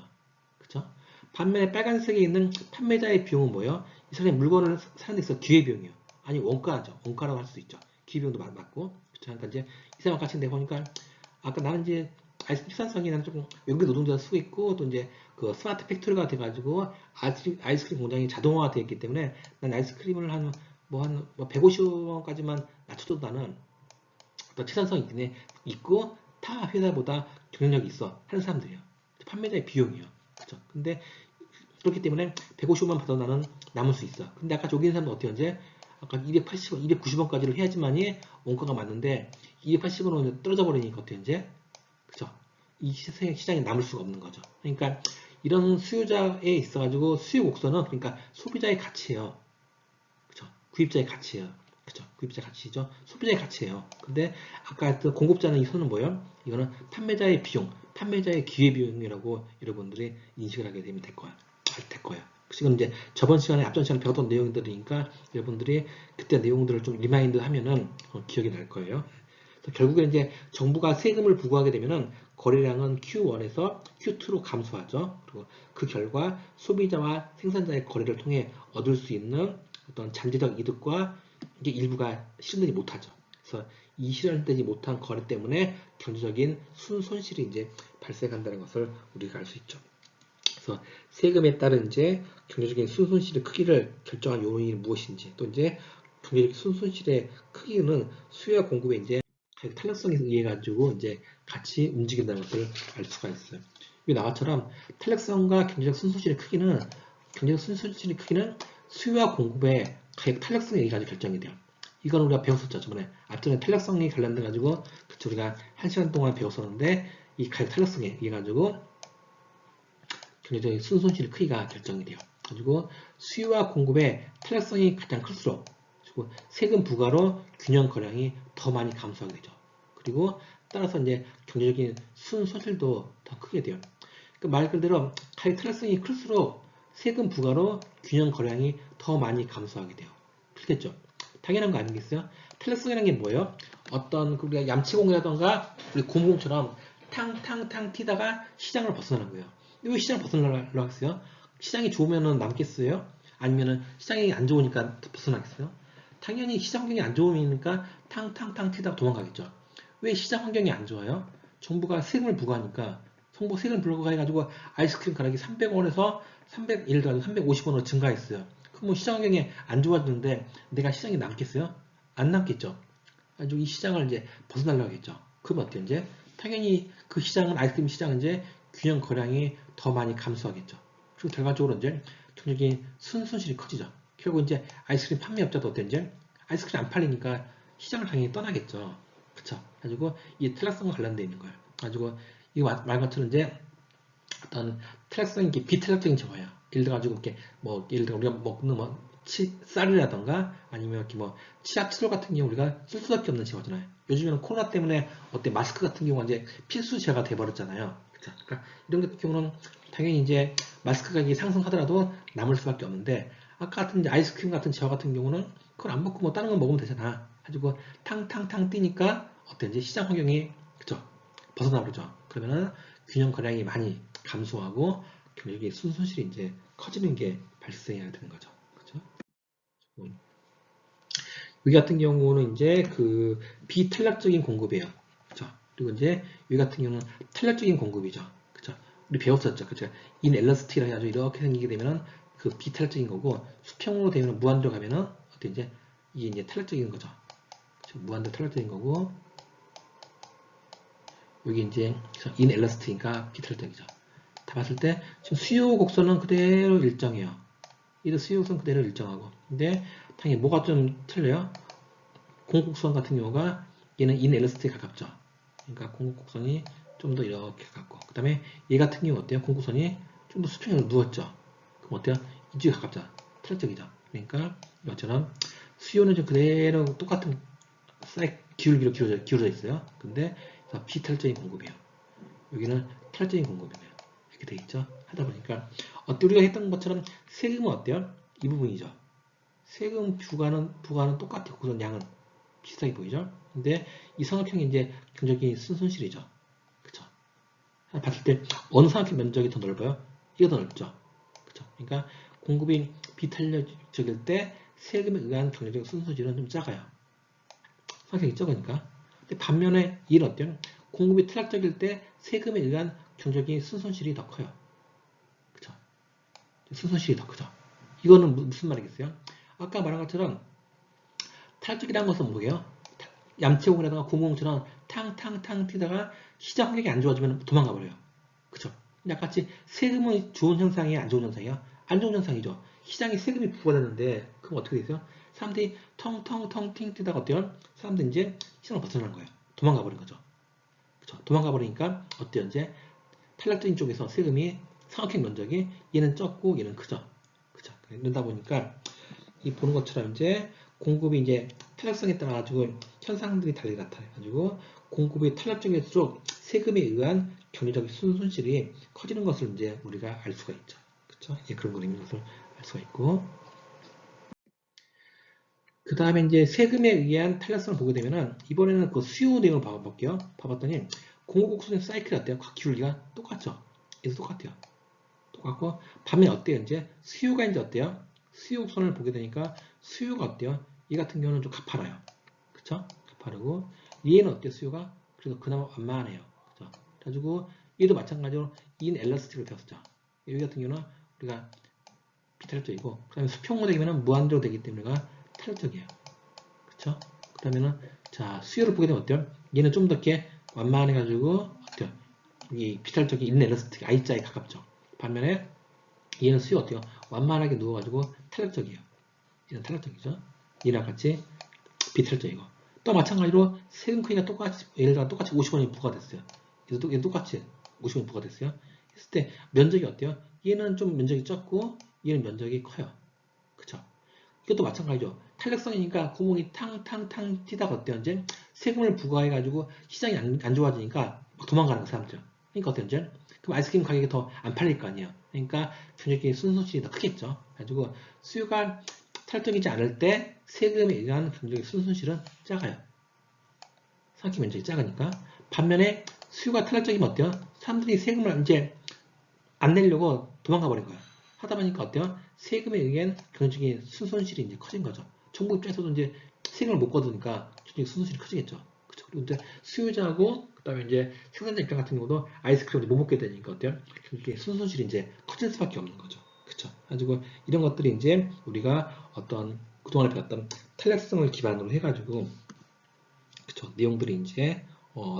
그쵸? 반면에 빨간색에 있는 판매자의 비용은 뭐예요? 이 사람이 물건을 사는 데 있어 기회비용이에요. 아니 원가죠. 원가라고 할 수 있죠. 기회비용도 맞고. 그쵸? 그러니까 이제 이 사람 같이 내 보니까 아까 나는 이제 아이스크림 생산성이 나는 조금 외국의 노동자가 쓰고 있고 또 이제 그 스마트 팩토리가 돼가지고 아이스크림 공장이 자동화가 되어 있기 때문에 난 아이스크림을 한 150원까지만 낮춰도 나는 어떤 최선성이 있고 타 회사보다 경쟁력이 있어 하는 사람들이에요. 판매자의 비용이에요. 그렇죠? 근데 그렇기 때문에 150원 받아 나는 남을 수 있어. 근데 아까 저기 있는 사람은 어때요? 이제 아까 280원, 290원까지를 해야지만이 원가가 맞는데 280원으로 떨어져 버리니까 어때요? 이제 그죠? 이 시장에 남을 수가 없는 거죠. 그러니까 이런 수요자에 있어가지고 수요 곡선은 그러니까 소비자의 가치예요. 그죠? 구입자의 가치예요. 그죠? 구입자 가치죠. 소비자의 가치예요. 근데 아까 했던 공급자는 이 선은 뭐예요? 이거는 판매자의 비용, 판매자의 기회비용이라고 여러분들이 인식을 하게 되면 될 거야. 될 거예요. 지금 이제 저번 시간에 앞전 시간에 배웠던 내용들이니까 여러분들이 그때 내용들을 좀 리마인드 하면은 기억이 날 거예요. 결국에 이제 정부가 세금을 부과하게 되면은 거래량은 Q1에서 Q2로 감소하죠. 그리고 그 결과 소비자와 생산자의 거래를 통해 얻을 수 있는 어떤 잠재적 이득과 이게 일부가 실현되지 못하죠. 그래서 이 실현되지 못한 거래 때문에 경제적인 순손실이 이제 발생한다는 것을 우리가 알 수 있죠. 그래서 세금에 따른 이제 경제적인 순손실의 크기를 결정한 요인이 무엇인지 또 이제 경제적 순손실의 크기는 수요와 공급의 이제 탄력성에 의해 가지고 이제 같이 움직인다는 것을 알 수가 있어요. 이 나와처럼 탄력성과 경제적 순손실의 크기는 수요와 공급의 가격 탄력성에 의해 가지고 결정이 돼요. 이건 우리가 배웠었죠. 저번에 앞전에 탄력성이 관련돼 가지고 그쵸 우리가 1시간 동안 배웠었는데 이 가격 탄력성에 의해 가지고 경제적인 순손실의 크기가 결정이 돼요. 가지고 수요와 공급의 탄력성이 가장 클수록 그리고 세금 부과로 균형 거량이 더 많이 감소하게 되죠. 그리고 따라서 이제 경제적인 순손실도 더 크게 돼요. 그 말 그대로 가격 탄력성이 클수록 세금 부과로 균형 거량이 더 많이 감소하게 돼요. 그렇겠죠? 당연한 거 아니겠어요? 탄력성이라는 게 뭐예요? 어떤 우리가 얌치공이라던가 우리 고무공처럼 탕탕탕 튀다가 시장을 벗어나는 거예요. 왜 시장을 벗어나려고 했어요? 시장이 좋으면 남겠어요? 아니면 시장이 안 좋으니까 벗어나겠어요? 당연히 시장 환경이 안 좋으니까 탕탕탕 튀다가 도망가겠죠. 왜 시장 환경이 안 좋아요? 정부가 세금을 부과하니까 세금을 부과해가지고 아이스크림 가격이 300원에서 예를 들어 350원으로 증가했어요. 그럼 뭐 시장 환경이 안 좋아지는데 내가 시장에 남겠어요? 안 남겠죠. 아주 이 시장을 이제 벗어나려고 하겠죠. 그럼 어때요? 이제 당연히 그 시장은 아이스크림 시장은 이제 균형 거량이 더 많이 감소하겠죠. 그리고 결과적으로 이제 경력이 순손실이 커지죠. 결국 이제 아이스크림 판매업자도 어때 이제 아이스크림 안 팔리니까 시장을 당연히 떠나겠죠. 그쵸? 가지고 이 탈락성과 관련되어 있는 거예요. 가지고 이 말 것처럼 이제 어떤 탈락성이 비탈락적인 정화야. 예를 들어 가지고 이렇게 예를 들어 우리가 먹는 쌀이라던가 아니면 이렇게 치아치솔 같은 경우 우리가 쓸 수밖에 없는 재화잖아요. 요즘에는 코로나 때문에 어때 마스크 같은 경우가 이제 필수 재화가 돼버렸잖아요. 그쵸? 그러니까 이런 같은 경우는 당연히 이제 마스크 가격이 상승하더라도 남을 수밖에 없는데 아까 같은 이제 아이스크림 같은 재화 같은 경우는 그걸 안 먹고 다른 거 먹으면 되잖아. 가지고 탕탕탕 뛰니까 어떤지 시장 환경이 그쵸? 벗어나 버리죠. 그러면은 균형 거량이 많이 감소하고 경력의 순손실이 이제 커지는 게 발생해야 되는 거죠. 그죠? 여기 같은 경우는 이제 그 비탄력적인 공급이에요. 그죠? 그리고 이제 여기 같은 경우는 탄력적인 공급이죠. 그죠? 우리 배웠었죠. 그죠? 인엘러스틱이라 해가지고 이렇게 생기게 되면은 그 비탄력적인 거고 수평으로 되면 무한대로 가면은 어때 이제 이게 이제 탄력적인 거죠. 그죠? 무한대로 탄력적인 거고 여기 이제 인엘러스틱이니까 비탄력적이죠. 다 봤을 때 지금 수요 곡선은 그대로 일정해요. 이도 수요 곡선 그대로 일정하고. 근데 당연히 뭐가 좀 틀려요? 공곡선 같은 경우가 얘는 인엘러스트에 가깝죠. 그러니까 공곡선이 좀 더 이렇게 가깝고, 그 다음에 얘 같은 경우 어때요? 공곡선이 좀 더 수평으로 누웠죠. 그럼 어때요? 이쪽에 가깝죠. 탈적이죠. 그러니까 이것처럼 수요는 좀 그대로 똑같은 기울어져 있어요. 근데 비탈적인 공급이에요. 여기는 탈적인 공급이에요. 이렇게 돼 있죠. 하다 보니까 우리가 했던 것처럼 세금은 어때요? 이 부분이죠. 세금 부과는 똑같아요. 우선 양은 비슷하게 보이죠. 근데 이 삼각형이 이제 경적인 순손실이죠. 그쵸? 봤을 때 어느 삼각형 면적이 더 넓어요? 이게 더 넓죠. 그쵸? 그러니까 공급이 비탄력적일 때 세금에 의한 경제적 순손실은 좀 작아요. 삼각형이 적으니까. 근데 반면에 이는 어때요? 공급이 탈락적일 때 세금에 의한 경제적인 순손실이 더 커요. 그쵸? 순손실이 더 크죠. 이거는 무슨 말이겠어요? 아까 말한 것처럼 탈락적이라는 것은 뭐예요? 얌체공이라든가 공공처럼 탕탕탕 튀다가 시장 환경이 안 좋아지면 도망가 버려요. 그쵸? 약같이 세금은 좋은 현상이에요? 안 좋은 현상이에요? 안 좋은 현상이죠. 시장에 세금이 부과되는데 그럼 어떻게 되세요? 사람들이 텅텅텅 팅 뛰다가 어때요? 사람들이 이제 시장을 벗어나는 거예요. 도망가 버린 거죠. 그쵸? 도망가 버리니까 어때요? 이제 탈락적인 쪽에서 세금이 상업형 면적이 얘는 적고 얘는 크죠. 그쵸? 그러다 보니까 이 보는 것처럼 이제 공급이 이제 탄력성에 따라 가지고 현상들이 달리 나타나가지고 공급이 탄력적일수록 세금에 의한 경제적 손실이 커지는 것을 이제 우리가 알 수가 있죠. 그렇죠? 예, 그런 그림인 것을 알 수가 있고, 그 다음에 이제 세금에 의한 탄력성을 보게 되면은 이번에는 그 수요 내용을 봐볼게요. 봐봤더니 공급곡선의 사이클이 어때요? 각 기울기가 똑같죠? 얘도 똑같아요. 똑같고 반면 어때요? 이제 수요가 이제 어때요? 수요 곡선을 보게 되니까 수요가 어때요? 이 같은 경우는 좀 가파라요. 그쵸? 가파르고 얘는 어때요? 수요가? 그래도 그나마 완만해요. 그쵸? 그래가지고 얘도 마찬가지로 인 엘라스틱을 배웠죠. 여기 같은 경우는 우리가 비탄력적이고 그 다음에 수평 되면 무한대로 되기 때문에 우리가 탄력적이에요. 그쵸? 그 다음에는 자 수요를 보게 되면 어때요? 얘는 좀 더 이렇게 완만해가지고 어때요? 이 비탄력적인 인 엘라스틱 I자에 가깝죠. 반면에 얘는 수요 어때요? 완만하게 누워가지고 탄력적이에요. 얘는 탄력적이죠. 얘랑 같이 비탄력적이고 또 마찬가지로 세금 크기가 똑같이 예를 들어 똑같이 50원이 부과됐어요. 얘도 똑같이 50원이 부과됐어요. 했을 때 면적이 어때요? 얘는 좀 면적이 적고 얘는 면적이 커요. 그쵸? 이것도 마찬가지죠. 탄력성이니까 구멍이 탕탕탕 튀다가 어때요? 이제 세금을 부과해가지고 시장이 안 좋아지니까 도망가는 거 사람들. 그러니까 어때요? 이제 그럼 아이스크림 가격이 더 안 팔릴 거 아니에요. 그러니까 경제적인 순손실이 더 크겠죠. 그래가지고 수요가 탈적이지 않을 때 세금에 의한 경제적인 순손실은 작아요. 상기 면적이 작으니까. 반면에 수요가 탈락적이면 어때요? 사람들이 세금을 이제 안 내려고 도망가 버린 거야. 하다 보니까 어때요? 세금에 의한 경제적인 순손실이 이제 커진 거죠. 정부 입장에서도 이제 세금을 못 거두니까 경제적인 순손실이 커지겠죠. 그쵸? 그리고 이제 수요자하고 그다음에 이제 생산자 입장 같은 경우도 아이스크림을 못 먹게 되니까 어때요? 경제적인 순손실이 이제 커질 수밖에 없는 거죠. 그쵸? 가지고 이런 것들이 이제 우리가 어떤 그동안에 배웠던 탄력성을 기반으로 해가지고 그쵸? 내용들이 이제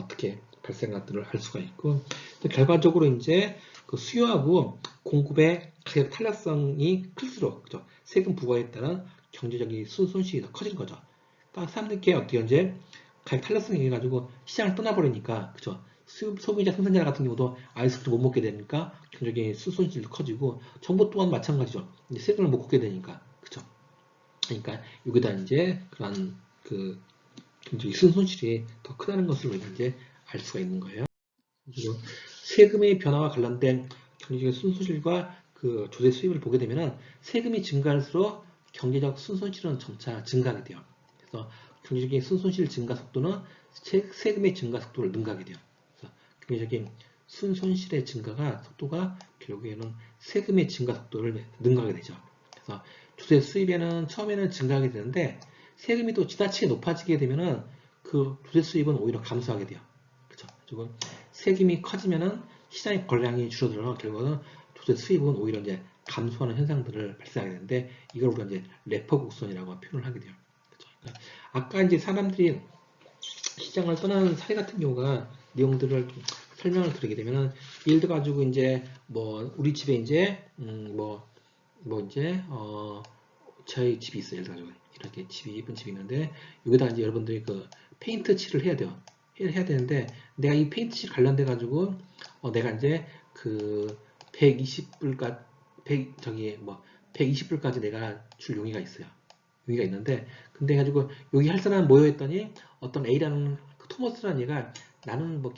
떻게 발생한들을 알 수가 있고 결과적으로 이제 그 수요하고 공급의 가격 탄력성이 클수록 그죠? 세금 부과에 따른 경제적인 손실이 더 커진 거죠. 그러니까 사람들께 어떻게 이제 가격 탄력성이 해가지고 시장을 떠나버리니까 그죠? 소비자 생산자 같은 경우도 아이스크림 못 먹게 되니까 경제적인 손실도 커지고 정부 또한 마찬가지죠. 이제 세금을 못 걷게 되니까 그죠? 그러니까 여기다 이제 그런 그 굉장히 순손실이 더 크다는 것을 우리가 이제 알 수가 있는 거예요. 그리고 세금의 변화와 관련된 경제적 순손실과 그 조세 수입을 보게 되면 세금이 증가할수록 경제적 순손실은 점차 증가하게 돼요. 그래서 경제적인 순손실 증가 속도는 세금의 증가 속도를 능가하게 돼요. 그래서 경제적인 순손실의 증가가 속도가 결국에는 세금의 증가 속도를 능가하게 되죠. 그래서 조세 수입에는 처음에는 증가하게 되는데 세금이 또 지나치게 높아지게 되면은 그 조세 수입은 오히려 감소하게 돼요. 그렇죠? 그리고 세금이 커지면은 시장의 거래량이 줄어들어 결국은 조세 수입은 오히려 이제 감소하는 현상들을 발생하게 되는데 이걸 우리가 이제 레퍼 곡선이라고 표현을 하게 돼요. 그렇죠? 그러니까 아까 이제 사람들이 시장을 떠나는 사례 같은 경우가 내용들을 설명을 드리게 되면은 예를 들어 가지고 이제 뭐 우리 집에 이제 뭐 이제 저희 집이 있어요. 예를 들어 가지고 이렇게 집이 예쁜 집이 있는데 여기다 이제 여러분들이 그 페인트 칠을 해야 돼요. 해야 되는데 내가 이 페인트 칠 관련돼 가지고 내가 이제 그 120불까지 100 저기 뭐 120불까지 내가 줄 용의가 있어요. 용의가 있는데 근데 가지고 여기 할 사람 모여 있더니 어떤 A라는 그 토머스라는 얘가 나는 뭐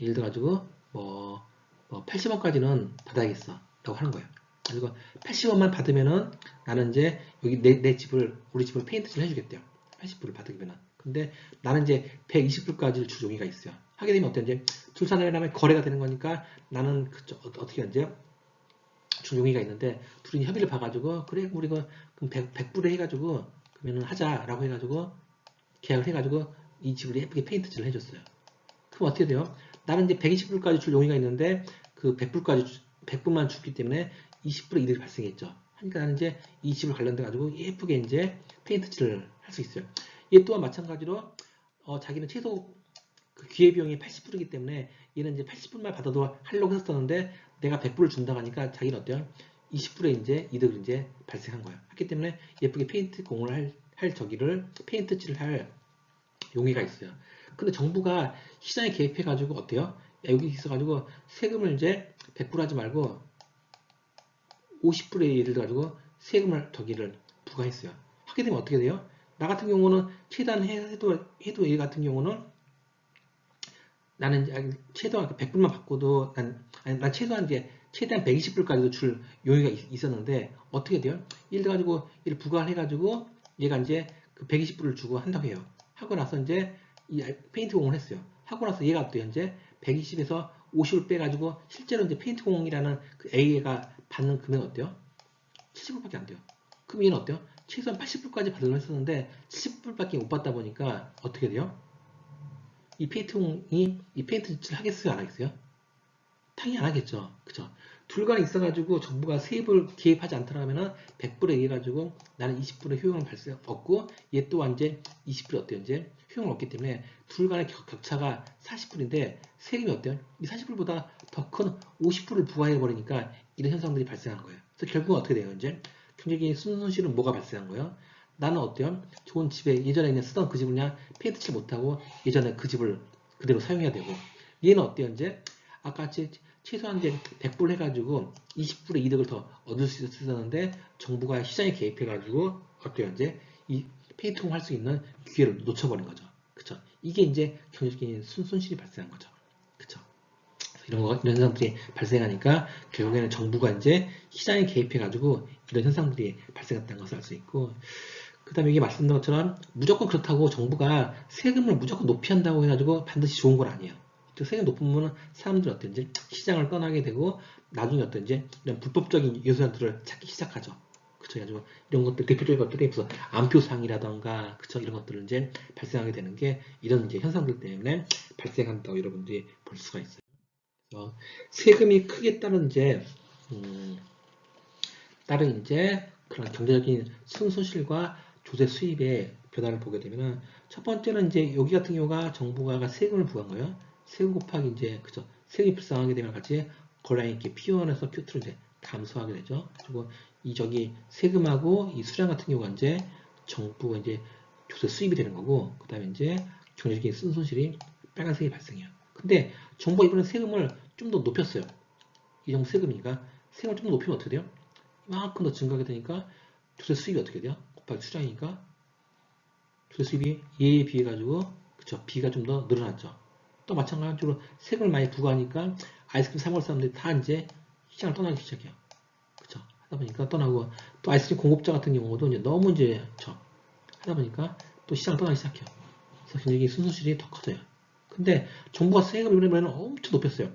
예를 들어 가지고 뭐 80원까지는 받아야겠어 라고 하는 거예요. 그리고 80원만 받으면은 나는 이제 여기 내 집을 우리 집을 페인트를 해주겠대요. 80불을 받으면은. 근데 나는 이제 120불까지 줄 용의가 있어요. 하게 되면 어때 이제 둘 사람의 다음에 거래가 되는 거니까 나는 어떻게 이제 줄 용의가 있는데 둘이 협의를 봐가지고 그래 우리 그럼 100불에 해가지고 그러면은 하자라고 해가지고 계약을 해가지고 이 집을 예쁘게 페인트칠을 해줬어요. 그럼 어떻게 돼요? 나는 이제 120불까지 줄 용의가 있는데 그 100불만 줬기 때문에 20불의 이득이 발생했죠. 하니까 나는 이제 이 집을 관련돼 가지고 예쁘게 이제 페인트칠을 할 수 있어요. 얘 또한 마찬가지로 자기는 최소 그 기회비용이 80불이기 때문에 얘는 이제 80불만 받아도 하려고 했었는데 내가 100불을 준다고 하니까 자기는 어때요? 20불의 이제 이득을 이제 발생한 거예요. 했기 때문에 예쁘게 페인트 공을 할 저기를 페인트칠을 할 용의가 있어요. 근데 정부가 시장에 개입해가지고 어때요? 야, 여기 있어가지고 세금을 이제 100불 하지 말고 50불의 예를 들어가지고 세금을 저기를 부과했어요. 하게 되면 어떻게 돼요? 나 같은 경우는 최대한 해도 얘 같은 경우는 나는 최소한 100불만 받고도 난 최소한 이제 최대한 120불까지도 줄 용의가 있었는데 어떻게 돼요? 예를 들어가지고 얘를 부과를 해가지고 얘가 이제 그 120불을 주고 한다고 해요. 하고 나서 이제 이 페인트 공을 했어요. 하고 나서 얘가 어때요? 이제 120에서 50을 빼가지고 실제로 이제 페인트 공이라는 그 A가 받는 금액은 어때요? 70불밖에 안 돼요. 그럼 얘는 어때요? 최소한 80불까지 받으려 했었는데 70불밖에 못 받다 보니까 어떻게 돼요? 이 페인트공이 이 페인트 칠을 하겠어요? 안 하겠어요? 당연히 안 하겠죠. 그죠? 둘 간에 있어가지고 정부가 세입을 개입하지 않더라면은 100불에 의해 가지고 나는 20불의 효용을 얻고 얘 또한 이제 20불이 어때요? 이제 효용을 얻기 때문에 둘 간의 격차가 40불인데 세금이 어때요? 이 40불보다 더 큰 50불을 부과해 버리니까 이런 현상들이 발생한 거예요. 그래서 결국은 어떻게 돼요? 이제 경제적인 순손실은 뭐가 발생한 거예요? 나는 어때요? 좋은 집에 예전에 그냥 쓰던 그 집을 그냥 페인트 칠 못하고 예전에 그 집을 그대로 사용해야 되고 얘는 어때요? 이제 아까 최소한 이제 100불 해가지고 20불의 이득을 더 얻을 수 있었는데 정부가 시장에 개입해가지고 어때요? 이제 이 페이트공 할 수 있는 기회를 놓쳐버린 거죠. 그쵸? 이게 이제 경제적인 순손실이 발생한 거죠. 그쵸? 이런 현상들이 발생하니까 결국에는 정부가 이제 시장에 개입해가지고 이런 현상들이 발생했다는 것을 알 수 있고 그 다음에 이게 말씀드린 것처럼 무조건 그렇다고 정부가 세금을 무조건 높이 한다고 해가지고 반드시 좋은 건 아니에요. 세금 높으면 사람들이 어떤지 시장을 떠나게 되고 나중에 어떤지 이런 불법적인 요소들을 찾기 시작하죠. 그쵸? 그래가지고 이런 것들 대표적인 것들이 무슨 안표상이라던가 그쵸? 이런 것들을 이제 발생하게 되는 게 이런 이제 현상들 때문에 발생한다고 여러분들이 볼 수가 있어요. 그래서 세금이 크게 따른 이제 다른 이제 그런 경제적인 순손실과 조세 수입의 변화를 보게 되면은 첫 번째는 이제 여기 같은 경우가 정부가 세금을 부과한 거예요. 세금 곱하기 이제 그죠? 세금이 불쌍하게 되면 같이 거래량이 이렇게 P1에서 Q2로 이제 감소하게 되죠. 그리고 이 저기 세금하고 이 수량 같은 경우가 이제 정부가 이제 조세 수입이 되는 거고 그다음에 이제 경제적인 순손실이 빨간색이 발생해요. 근데 정부가 이번에 세금을 좀 더 높였어요. 이 정도 세금이니까 세금을 좀 더 높이면 어떻게 돼요? 이만큼 더 증가하게 되니까 조세 수입이 어떻게 돼요? 곱하기 수량이니까 조세 수입이 A에 비해 가지고 그쵸? B가 좀 더 늘어났죠. 또 마찬가지로 세금을 많이 부과하니까 아이스크림 사 먹을 사람들이 다 이제 시장을 떠나기 시작해요. 그쵸? 하다 보니까 떠나고 또 아이스크림 공급자 같은 경우도 이제 너무 이제 하다 보니까 또 시장을 떠나기 시작해요. 그래서 굉장히 순손실이 더 커져요. 근데 정부가 세금을 이번에는 엄청 높였어요.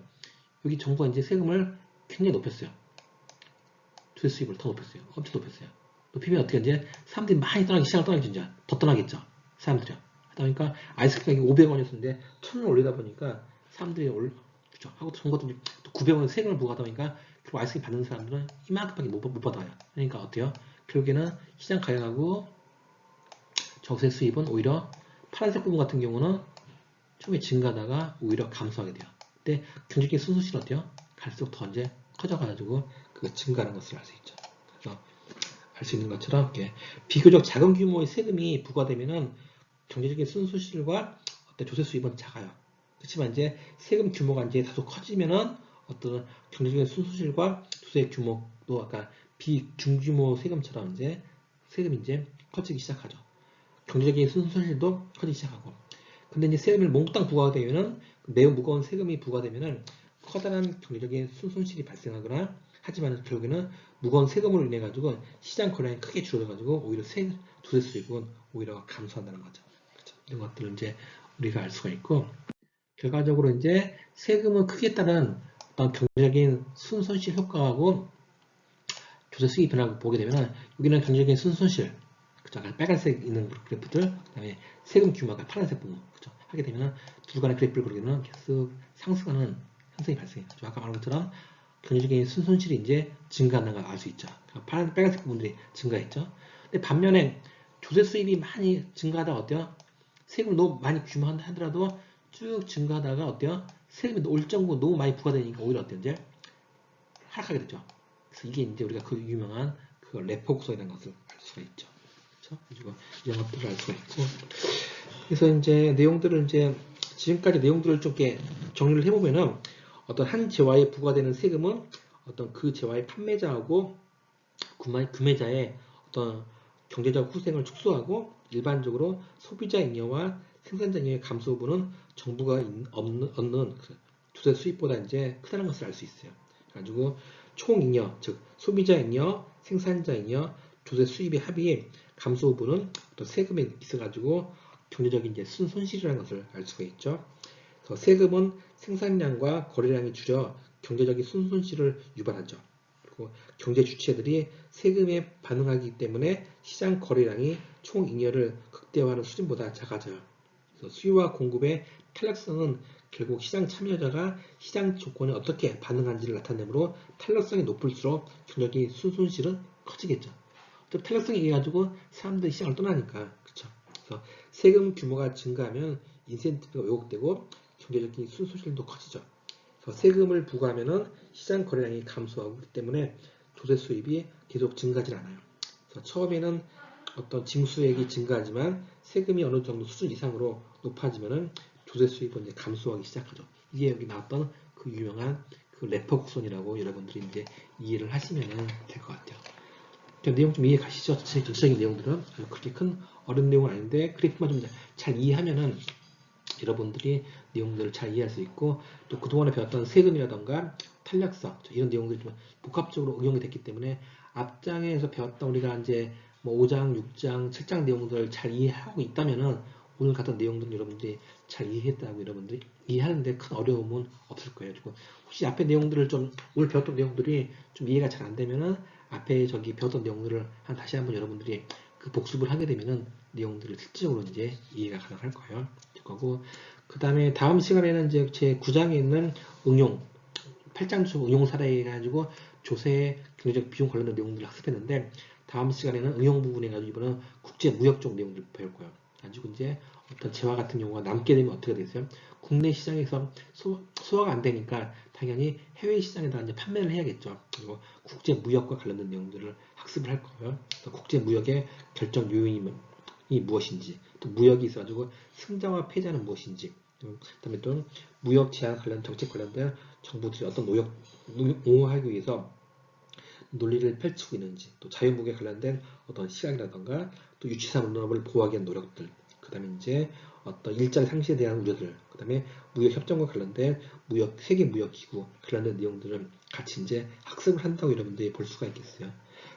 여기 정부가 이제 세금을 굉장히 높였어요. 조세 수입을 더 높였어요. 엄청 높였어요. 높이면 어떻게 이제 사람들이 많이 떠나기 시장을 떠나기 이제 더 떠나겠죠. 사람들이요. 하다 보니까 아이스크림 가격이 500원이었는데 1000원 올리다 보니까 사람들이 그죠. 하고 정부가 또 900원 세금을 부과하다 보니까 결국 아이스크림 받는 사람들은 이만큼밖에 못 받아요. 그러니까 어때요? 결국에는 시장 가격하고 조세 수입은 오히려 파란색 부분 같은 경우는 처음에 증가하다가 오히려 감소하게 돼요. 근데 경제적인 순수실은 어때요? 갈수록 더 이제 커져가지고 그 증가하는 것을 알 수 있죠. 그래서 알 수 있는 것처럼 이렇게 비교적 작은 규모의 세금이 부과되면은 경제적인 순수실과 어떤 조세 수입은 작아요. 그렇지만 이제 세금 규모가 이제 다소 커지면은 어떤 경제적인 순수실과 조세 규모도 아까 비중규모 세금처럼 이제 세금이 이제 커지기 시작하죠. 경제적인 순수실도 커지기 시작하고. 근데 이제 세금을 몽땅 부과되면은 매우 무거운 세금이 부과되면은 커다란 경제적인 순손실이 발생하거나 하지만 결국에는 무거운 세금으로 인해 가지고 시장 거래량이 크게 줄어들 가지고 오히려 조세 수입은 오히려 감소한다는 거죠. 그렇죠? 이런 것들을 이제 우리가 알 수가 있고 결과적으로 이제 세금은 크기에 따른 어떤 경제적인 순손실 효과하고 조세 수입 변화를 보게 되면 여기는 경제적인 순손실 그죠? 빨간색 있는 그래프들 그다음에 세금 규모가 파란색 부분 그죠? 하게 되면 두 간의 그래프를 그리게 되면 계속 상승하는 현상이 발생해요. 아까 말한 것처럼 경제적인 순손실이 이제 증가한다는 걸 알 수 있죠. 빨간색 부분들이 증가했죠. 근데 반면에 조세 수입이 많이 증가하다가 어때요? 세금을 너무 많이 규모한다 하더라도 쭉 증가하다가 어때요? 세금이 올 정도 너무 많이 부과되니까 오히려 어때요? 이제 하락하게 되죠. 그래서 이게 이제 우리가 그 유명한 그 레포국선이라는 것을 알 수가 있죠. 그렇죠? 그리고 이런 것들을 알 수가 있고. 그래서 이제 내용들을 이제 지금까지 내용들을 좀 이렇게 정리를 해보면은 어떤 한 재화에 부과되는 세금은 어떤 그 재화의 판매자하고 구매자의 어떤 경제적 후생을 축소하고 일반적으로 소비자 잉여와 생산자 잉여의 감소 부분은 정부가 얻는 조세 수입보다 이제 크다는 것을 알 수 있어요. 그래가지고 총 잉여, 즉 소비자 잉여, 생산자 잉여, 조세 수입의 합이 감소 부분은 어떤 세금에 있어가지고 경제적인 이제 순손실이라는 것을 알 수가 있죠. 그래서 세금은 생산량과 거래량이 줄여 경제적인 순손실을 유발하죠. 그리고 경제 주체들이 세금에 반응하기 때문에 시장 거래량이 총 잉여를 극대화하는 수준보다 작아져요. 그래서 수요와 공급의 탄력성은 결국 시장 참여자가 시장 조건에 어떻게 반응하는지를 나타내므로 탄력성이 높을수록 경제적인 순손실은 커지겠죠. 탄력성이 있어가지고 사람들이 시장을 떠나니까 그렇죠. 그래서 세금 규모가 증가하면 인센티브가 왜곡되고 경제적인 순손실도 커지죠. 그래서 세금을 부과하면은 시장 거래량이 감소하기 때문에 조세 수입이 계속 증가하지 않아요. 그래서 처음에는 어떤 징수액이 증가하지만 세금이 어느 정도 수준 이상으로 높아지면은 조세 수입은 이제 감소하기 시작하죠. 이게 여기 나왔던 그 유명한 그 레퍼국선이라고 여러분들이 이제 이해를 하시면 될 것 같아요. 내용 좀 이해 가시죠? 전체적인 내용들은 그렇게 큰 어려운 내용은 아닌데 그래프만 좀 잘 이해하면은 여러분들이 내용들을 잘 이해할 수 있고 또 그동안에 배웠던 세금이라던가 탄력성 이런 내용들이 좀 복합적으로 응용이 됐기 때문에 앞장에서 배웠던 우리가 이제 뭐 5장, 6장, 7장 내용들을 잘 이해하고 있다면은 오늘 같은 내용들은 여러분들이 잘 이해했다고 여러분들이 이해하는데 큰 어려움은 없을 거예요. 그리고 혹시 앞에 내용들을 좀 오늘 배웠던 내용들이 좀 이해가 잘 안 되면은 앞에 저기 배웠던 내용들을 다시 한번 여러분들이 그 복습을 하게 되면은 내용들을 실질적으로 이제 이해가 가능할 거예요. 거고 그 다음에 다음 시간에는 이제 제 9장에 있는 응용 8장 응용 사례 해가지고 조세 경제적 비용 관련된 내용들을 학습했는데 다음 시간에는 응용 부분에 가지고 이번은 국제 무역 쪽 내용들을 배울 거예요. 가지고 이제 어떤 재화 같은 경우가 남게 되면 어떻게 되세요? 국내 시장에서 소화가 안 되니까 당연히 해외 시장에다 이제 판매를 해야겠죠. 그리고 국제 무역과 관련된 내용들을 학습을 할 거예요. 국제 무역의 결정 요인이 무엇인지, 또 무역이 있어가지고 승자와 패자는 무엇인지, 그다음에 또 무역 제한 관련 정책 관련된 정부들이 어떤 옹호하기 위해서 논리를 펼치고 있는지, 또 자유무역에 관련된 어떤 시각이라던가, 또 유치사 문화를 보호하기 위한 노력들, 그다음에 이제 어떤 일자리 상실에 대한 우려들, 그다음에 무역 협정과 관련된 세계 무역 기구 관련된 내용들을 같이 이제 학습을 한다고 여러분들이 볼 수가 있겠어요.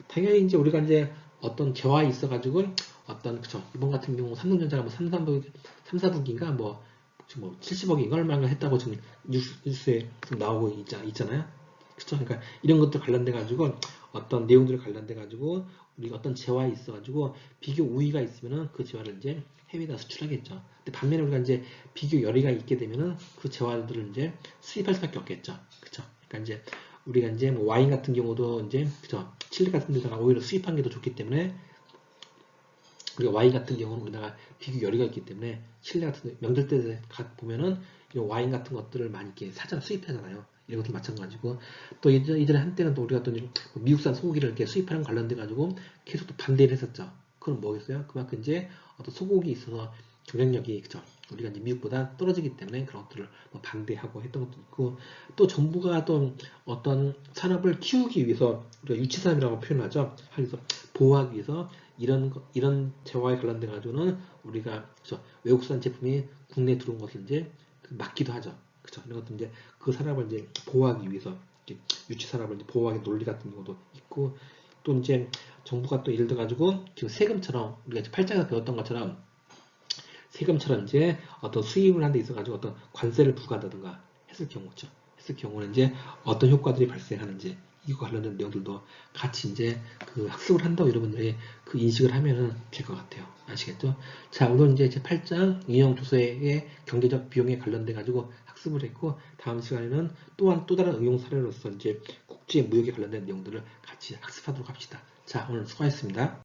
당연히 이제 우리가 이제 어떤 재화에 있어가지고 어떤 그쵸 이번 같은 경우 삼성전자가 뭐 3,4분기인가 뭐 70억인가 얼마나 했다고 지금 뉴스에 나오고 있잖아요. 그쵸? 그러니까 이런 것들 관련돼 가지고 어떤 내용들 관련돼 가지고 우리가 어떤 재화에 있어 가지고 비교 우위가 있으면은 그 재화를 이제 해외에다 수출하겠죠. 근데 반면에 우리가 이제 비교 열의가 있게 되면은 그 재화들을 이제 수입할 수밖에 없겠죠. 그쵸? 그러니까 이제 우리가 이제 뭐 와인 같은 경우도 이제 그죠? 칠리 같은 데다가 오히려 수입한 게 더 좋기 때문에 우리가 와인 같은 경우는 우리나라 비교 열이가 있기 때문에 실내 같은 명절 때 보면은 이 와인 같은 것들을 많이 이렇게 사잖아, 수입하잖아요. 이런 것도 마찬가지고 또 이전에 한때는 또 우리가 또 미국산 소고기를 이렇게 수입하는 관련돼 가지고 계속 또 반대를 했었죠. 그건 뭐겠어요? 그만큼 이제 어떤 소고기 있어서 경쟁력이 그죠. 우리가 이제 미국보다 떨어지기 때문에 그런 것들을 뭐 반대하고 했던 것도 있고 또 정부가 또 어떤 산업을 키우기 위해서 우리가 유치산업이라고 표현하죠. 그래서 보호하기 위해서 이런 재화에 관련돼 가지고는 우리가 그죠. 외국산 제품이 국내에 들어온 것을 이제 막기도 하죠. 그죠. 이런 것도 이제 그 산업을 이제 보호하기 위해서 유치 산업을 이제 보호하기 논리 같은 경우도 있고 또 이제 정부가 또 예를 들어 가지고 지금 세금처럼 우리가 이제 팔자에서 배웠던 것처럼 세금처럼 이제 어떤 수입을 하는 데 있어 가지고 어떤 관세를 부과한다든가 했을 경우죠. 했을 경우는 이제 어떤 효과들이 발생하는지 이거 관련된 내용들도 같이 이제 그 학습을 한다고 여러분들이 그 인식을 하면은 될 것 같아요. 아시겠죠? 자, 오늘 이제 제 8장 인형조세의 경제적 비용에 관련돼 가지고 학습을 했고 다음 시간에는 또한 또 다른 응용 사례로서 이제 국제 무역에 관련된 내용들을 같이 학습하도록 합시다. 자, 오늘 수고하셨습니다.